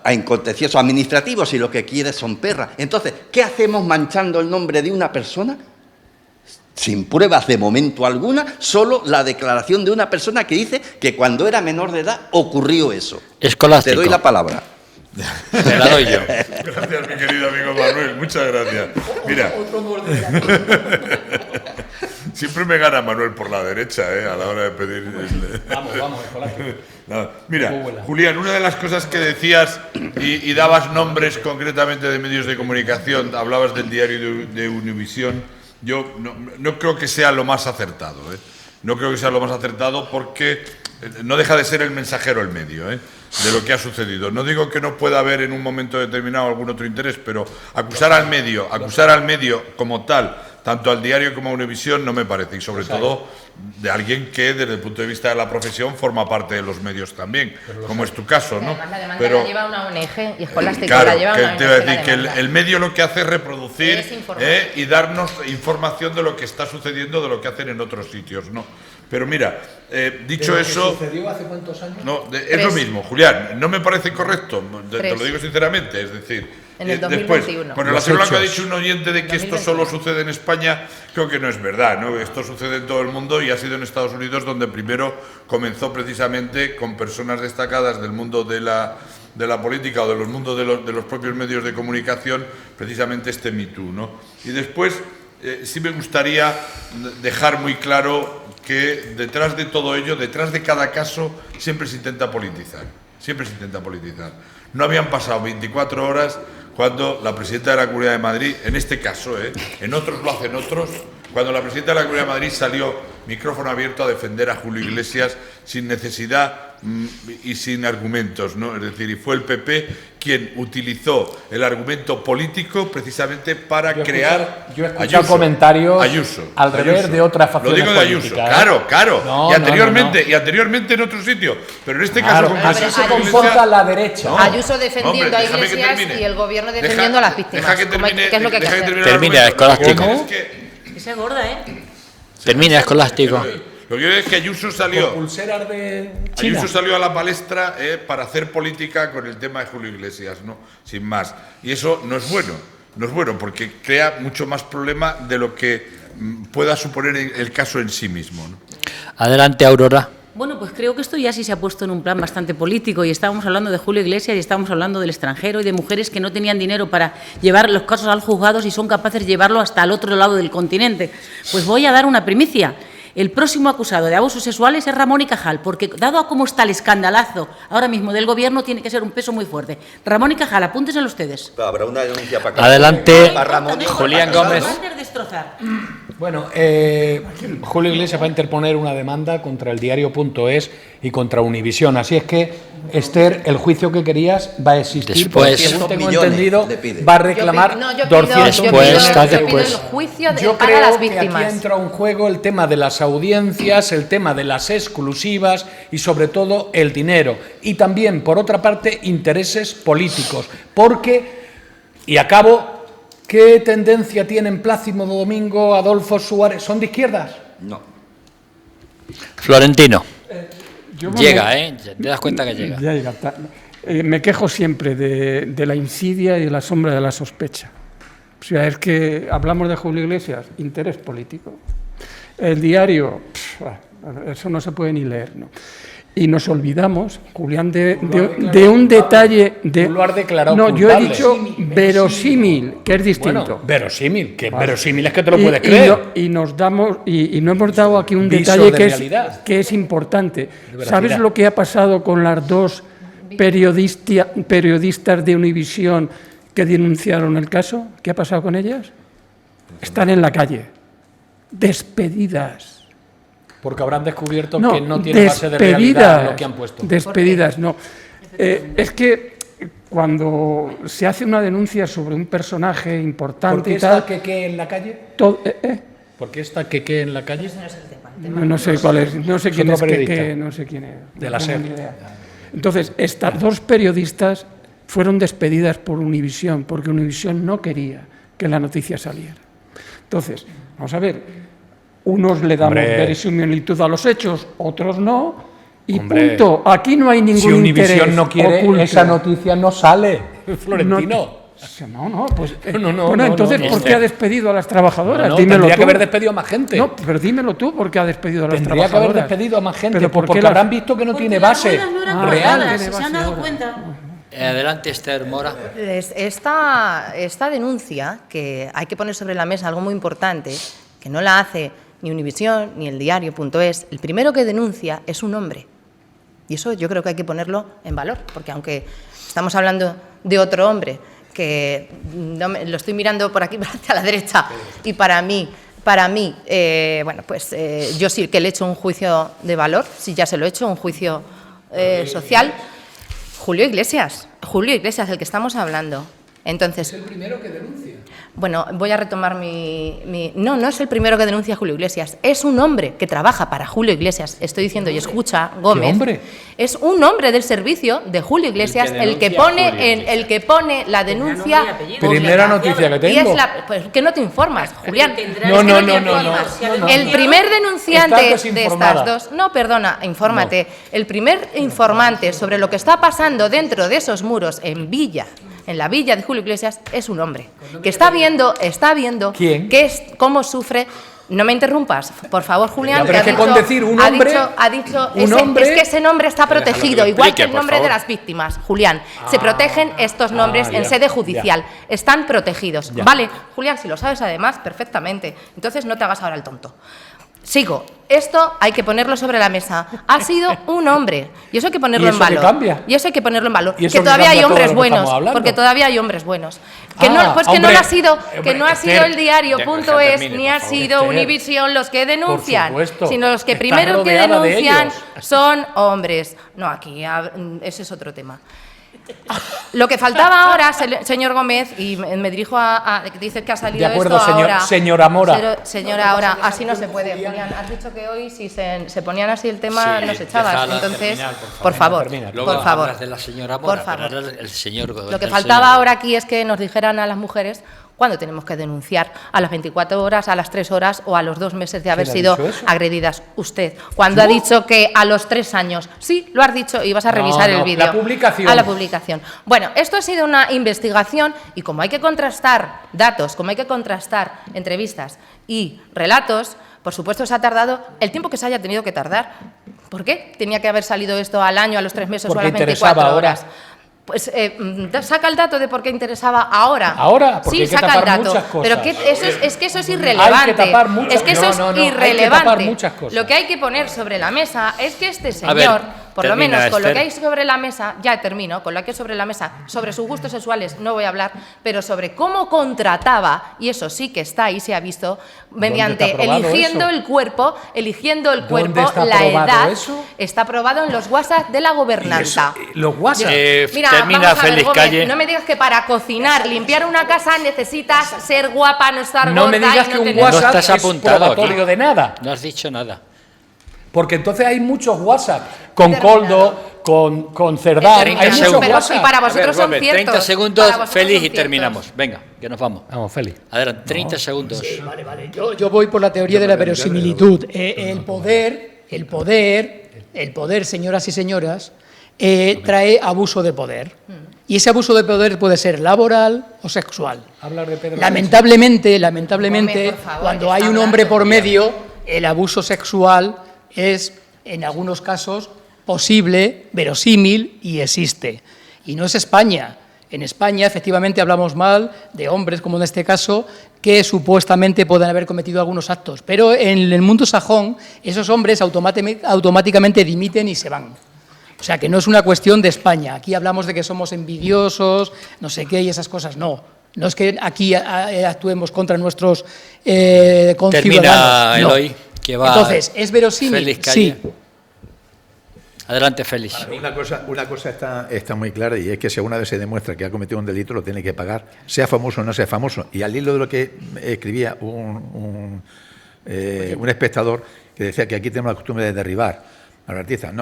en contencioso administrativo, si lo que quieres son perras. Entonces, ¿qué hacemos manchando el nombre de una persona? Sin pruebas de momento alguna, solo la declaración de una persona que dice que cuando era menor de edad ocurrió eso. Escolástico. Te doy la palabra. Te la doy yo. Gracias, mi querido amigo Manuel, muchas gracias. Mira, siempre me gana Manuel por la derecha, a la hora de pedir... Vamos, Escolástico. No, mira, Julián, una de las cosas que decías y dabas nombres concretamente de medios de comunicación, hablabas del diario de Univisión. Yo no creo que sea lo más acertado, No creo que sea lo más acertado porque no deja de ser el mensajero el medio, de lo que ha sucedido. No digo que no pueda haber en un momento determinado algún otro interés, pero acusar al medio como tal, tanto al diario como a Univisión, no me parece. Y sobre todo de alguien que desde el punto de vista de la profesión forma parte de los medios también, como es tu caso, ¿no? Además, la demanda la lleva una ONG y Escolástico claro, la lleva una ONG. Te voy a decir que el medio lo que hace es reproducir y darnos información de lo que está sucediendo, de lo que hacen en otros sitios, ¿no? Pero mira, dicho eso... ¿Qué sucedió hace cuántos años? No, es lo mismo, Julián, no me parece correcto, te lo digo sinceramente, es decir... En el 2021. Después, con relación a lo que ha dicho un oyente de que esto solo sucede en España, creo que no es verdad, ¿no? Esto sucede en todo el mundo y ha sido en Estados Unidos donde primero comenzó precisamente con personas destacadas del mundo de la política o del mundo de los propios medios de comunicación, precisamente este Me Too, ¿no? Y después sí me gustaría dejar muy claro que detrás de todo ello, detrás de cada caso, siempre se intenta politizar. Siempre se intenta politizar. No habían pasado 24 horas cuando la presidenta de la Comunidad de Madrid, en este caso, en otros lo hacen otros, cuando la presidenta de la Comunidad de Madrid salió micrófono abierto a defender a Julio Iglesias sin necesidad y sin argumentos, ¿no? Es decir, y fue el PP quien utilizó el argumento político precisamente para crear... Yo he escuchado comentarios al revés de otras facciones políticas. Lo digo de Ayuso, claro. No, y anteriormente en otro sitio, pero en este caso... Así se comporta la derecha. Ayuso defendiendo a Iglesias y el gobierno defendiendo a las víctimas. Deja que termine, ¿Qué es lo que hay que hacer? Termina, Escolástico. Esa es gorda, Termina, Escolástico. Lo que quiero es que Ayuso salió de China. Ayuso salió a la palestra para hacer política con el tema de Julio Iglesias, ¿no? Sin más. Y eso no es bueno, porque crea mucho más problema de lo que pueda suponer el caso en sí mismo, ¿no? Adelante, Aurora. Bueno, pues creo que esto ya sí se ha puesto en un plan bastante político y estábamos hablando de Julio Iglesias y estábamos hablando del extranjero y de mujeres que no tenían dinero para llevar los casos al juzgado y son capaces de llevarlo hasta el otro lado del continente. Pues voy a dar una primicia. El próximo acusado de abusos sexuales es Ramón y Cajal, porque dado a cómo está el escandalazo ahora mismo del gobierno, tiene que ser un peso muy fuerte. Ramón y Cajal, apúntenselo ustedes. Habrá una denuncia para acá. Adelante, Julián Gómez. Bueno, Julio Iglesias va a interponer una demanda contra el diario.es y contra Univisión. Así es que, Esther, el juicio que querías va a existir. Después, porque, según tengo entendido, va a reclamar 200 millones de euros. Yo creo que aquí entra en juego el tema de las audiencias, el tema de las exclusivas y, sobre todo, el dinero. Y también, por otra parte, intereses políticos. Porque, y acabo... ¿Qué tendencia tienen Plácido Domingo, Adolfo Suárez? ¿Son de izquierdas? No. Florentino. Llega, ¿eh? Te das cuenta que llega. Ya llega. Me quejo siempre de la insidia y de la sombra de la sospecha. O sea, es que hablamos de Julio Iglesias, interés político. El diario, eso no se puede ni leer, ¿no? Y nos olvidamos, Julián, de un detalle... Tú lo has declarado no, culpable. yo he dicho verosímil, que es distinto. Bueno, verosímil, que verosímil es que te lo puedes creer. Y no hemos dado aquí un Viso detalle de que es importante. ¿Sabes lo que ha pasado con las dos periodistas de Univisión que denunciaron el caso? ¿Qué ha pasado con ellas? Están en la calle, despedidas. Porque habrán descubierto que no tiene base de realidad lo que han puesto. Despedidas, no. Es que cuando se hace una denuncia sobre un personaje importante ¿Por qué y tal... está Keke en la calle? ¿Por qué está Keke en la calle? No sé cuál es, no sé quién es Keke, no sé quién es. De la SER. Entonces, estas dos periodistas fueron despedidas por Univisión, porque Univisión no quería que la noticia saliera. Entonces, vamos a ver... Unos le damos verosimilitud a los hechos, otros no, y punto. Aquí no hay ningún si Univisión interés no quiere, oculto. esa noticia no sale, Florentino. Entonces, ¿por qué ha despedido a las trabajadoras? Dímelo tendría tú. que haber despedido a más gente. No, pero dímelo tú, ¿por qué ha despedido a las trabajadoras? Tendría que haber despedido a más gente, pero porque habrán visto que no tiene base real. ¿Se han dado cuenta? Adelante, Esther Mora. Esta denuncia, que hay que poner sobre la mesa algo muy importante, que no la hace ni Univisión ni el diario.es, el primero que denuncia es un hombre. Y eso yo creo que hay que ponerlo en valor, porque aunque estamos hablando de otro hombre, que lo estoy mirando por aquí hacia la derecha, y para mí, bueno, pues yo sí que le he hecho un juicio de valor, si ya se lo he hecho, un juicio social. Julio Iglesias, el que estamos hablando. Entonces, ¿Es el primero que denuncia? Bueno, voy a retomar No es el primero que denuncia a Julio Iglesias. Es un hombre que trabaja para Julio Iglesias. Estoy diciendo, y escucha, Gómez. ¿Qué hombre? Es un hombre del servicio de Julio Iglesias el que pone la denuncia. Primera noticia que tengo. Y es pues que no te informas, Julián. No. El primer denunciante Estás de estas dos... No, perdona, infórmate. El primer informante sobre lo que está pasando dentro de esos muros en la villa de Julio Iglesias, es un hombre que está viendo ¿Quién? Cómo sufre. No me interrumpas, por favor, Julián. Pero es que con decir un hombre, es que ese nombre está protegido, igual que el nombre de las víctimas, Julián. Se protegen estos nombres en sede judicial, están protegidos. Vale, Julián, si lo sabes además, perfectamente. Entonces no te hagas ahora el tonto. Sigo. Esto hay que ponerlo sobre la mesa. Ha sido un hombre. Y eso hay que ponerlo en valor. Cambia? Y eso hay que ponerlo en valor. Que todavía hay hombres buenos. Porque todavía hay hombres buenos. Que no ha sido el diario.es ni ha sido Univisión los que denuncian, sino los que primero que denuncian son hombres. No, aquí ese es otro tema. Lo que faltaba ahora, señor Gómez, y me dirijo a que dices que ha salido de acuerdo, esto ahora. Señora Mora. Señora, ahora, así no se puede, Julián. Has dicho que hoy si se ponían así el tema nos echabas. Entonces, por favor. De la señora Mora, por favor. El señor, lo que faltaba ahora aquí es que nos dijeran a las mujeres cuándo tenemos que denunciar, a las 24 horas, a las 3 horas o a los 2 meses de haber sido agredidas. Usted, cuando ha dicho que a los 3 años, sí, lo has dicho y vas a revisar el vídeo. La publicación. A la publicación. Bueno, esto ha sido una investigación y como hay que contrastar datos, como hay que contrastar entrevistas y relatos, por supuesto se ha tardado el tiempo que se haya tenido que tardar. ¿Por qué tenía que haber salido esto al año, a los 3 meses o a las 24 horas? Pues saca el dato de por qué interesaba ahora. Ahora, porque sí, saca el dato. Pero es que eso es irrelevante. Hay que tapar muchas cosas. Es que eso es irrelevante. Hay que tapar muchas cosas. Lo que hay que poner sobre la mesa es que este señor, por lo menos con lo que hay sobre la mesa, ya termino, con lo que hay sobre la mesa, sobre sus gustos sexuales no voy a hablar, pero sobre cómo contrataba, y eso sí que está ahí, se ha visto, mediante eligiendo el cuerpo, la edad, está probado en los WhatsApp de la gobernanza. Los WhatsApp. Mira, termina Félix Calle. No me digas que para cocinar, limpiar una casa necesitas ser guapa, no estar gorda. No me digas que un WhatsApp es probatorio de nada. No has dicho nada. Porque entonces hay muchos WhatsApp con Coldo, con Cerdán. Hay muchos WhatsApp. Y para vosotros son ciertos. 30 segundos, Félix, y terminamos. Venga, que nos vamos. Vamos, Félix. Adelante, 30 segundos. Sí, vale. Yo voy por la teoría de la verosimilitud. El poder el poder, señoras y señores, trae abuso de poder. Y ese abuso de poder puede ser laboral o sexual. Hablar de Pedro Lamentablemente, Por favor, cuando que hay está un hombre hablando. por medio, el abuso sexual es, en algunos casos, posible, verosímil y existe. Y no es España. En España, efectivamente, hablamos mal de hombres, como en este caso, que supuestamente pueden haber cometido algunos actos. Pero en el mundo sajón, esos hombres automáticamente dimiten y se van. O sea, que no es una cuestión de España. Aquí hablamos de que somos envidiosos, no sé qué, y esas cosas. No. No es que aquí actuemos contra nuestros conciudadanos. Termina, no. Eloy, que va... Entonces, ¿es verosímil? Félix Calle. Sí. Adelante, Félix. Para mí una cosa está muy clara, y es que si alguna vez se demuestra que ha cometido un delito, lo tiene que pagar, sea famoso o no sea famoso. Y al hilo de lo que escribía un espectador que decía que aquí tenemos la costumbre de derribar a los artistas.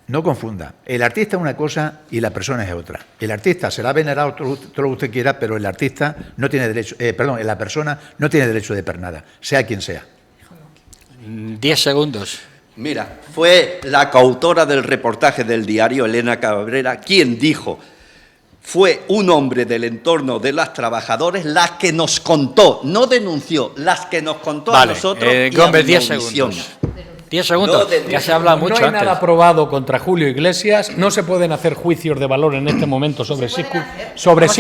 No confunda. El artista es una cosa y la persona es otra. El artista será venerado todo lo que usted quiera, pero el artista no tiene derecho, la persona no tiene derecho de pernada, sea quien sea. 10 segundos. Mira, fue la coautora del reportaje del diario, Elena Cabrera, quien dijo: fue un hombre del entorno de las trabajadores las que nos contó, no denunció, las que nos contó a nosotros. Gómez, y 10 Univisión. segundos. 10 segundos, ya se habla mucho No hay antes. nada aprobado contra Julio Iglesias, no se pueden hacer juicios de valor en este momento sobre si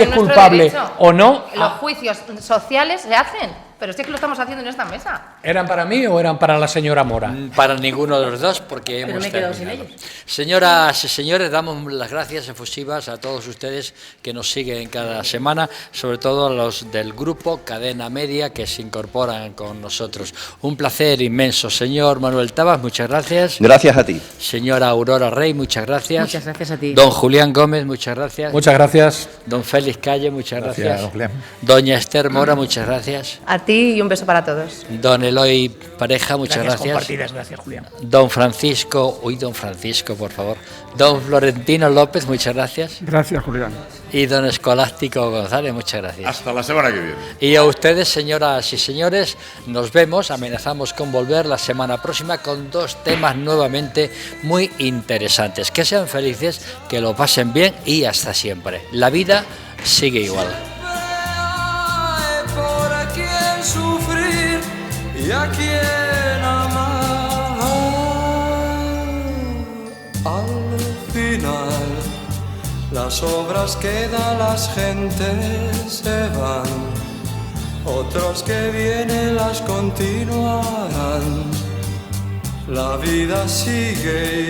es culpable o no. Los juicios sociales se hacen, pero es que lo estamos haciendo en esta mesa. ¿Eran para mí o eran para la señora Mora? Para ninguno de los dos, porque Pero hemos me he quedado sin terminado. ellos. Señoras y señores, damos las gracias efusivas a todos ustedes que nos siguen cada semana, sobre todo a los del grupo Cadena Media que se incorporan con nosotros. Un placer inmenso. Señor Manuel Tabas, muchas gracias. Gracias a ti. Señora Aurora Rey, muchas gracias. Muchas gracias a ti. Don Julián Gómez, muchas gracias. Muchas gracias. Don Félix Calle, muchas gracias. don Julián. Doña Esther Mora, muchas gracias. A ti y un beso para todos. Don Eloy Pareja, muchas gracias. Compartidas, gracias, Julián. Don Francisco, por favor. Don Florentino López, muchas gracias. Gracias, Julián. Y don Escolástico González, muchas gracias. Hasta la semana que viene. Y a ustedes, señoras y señores, nos vemos, amenazamos con volver la semana próxima con 2 temas nuevamente muy interesantes. Que sean felices, que lo pasen bien y hasta siempre. La vida sigue igual. Por quien sufrir y a quien amar. Al final, las obras que dan las gentes se van, otros que vienen las continuarán. La vida sigue.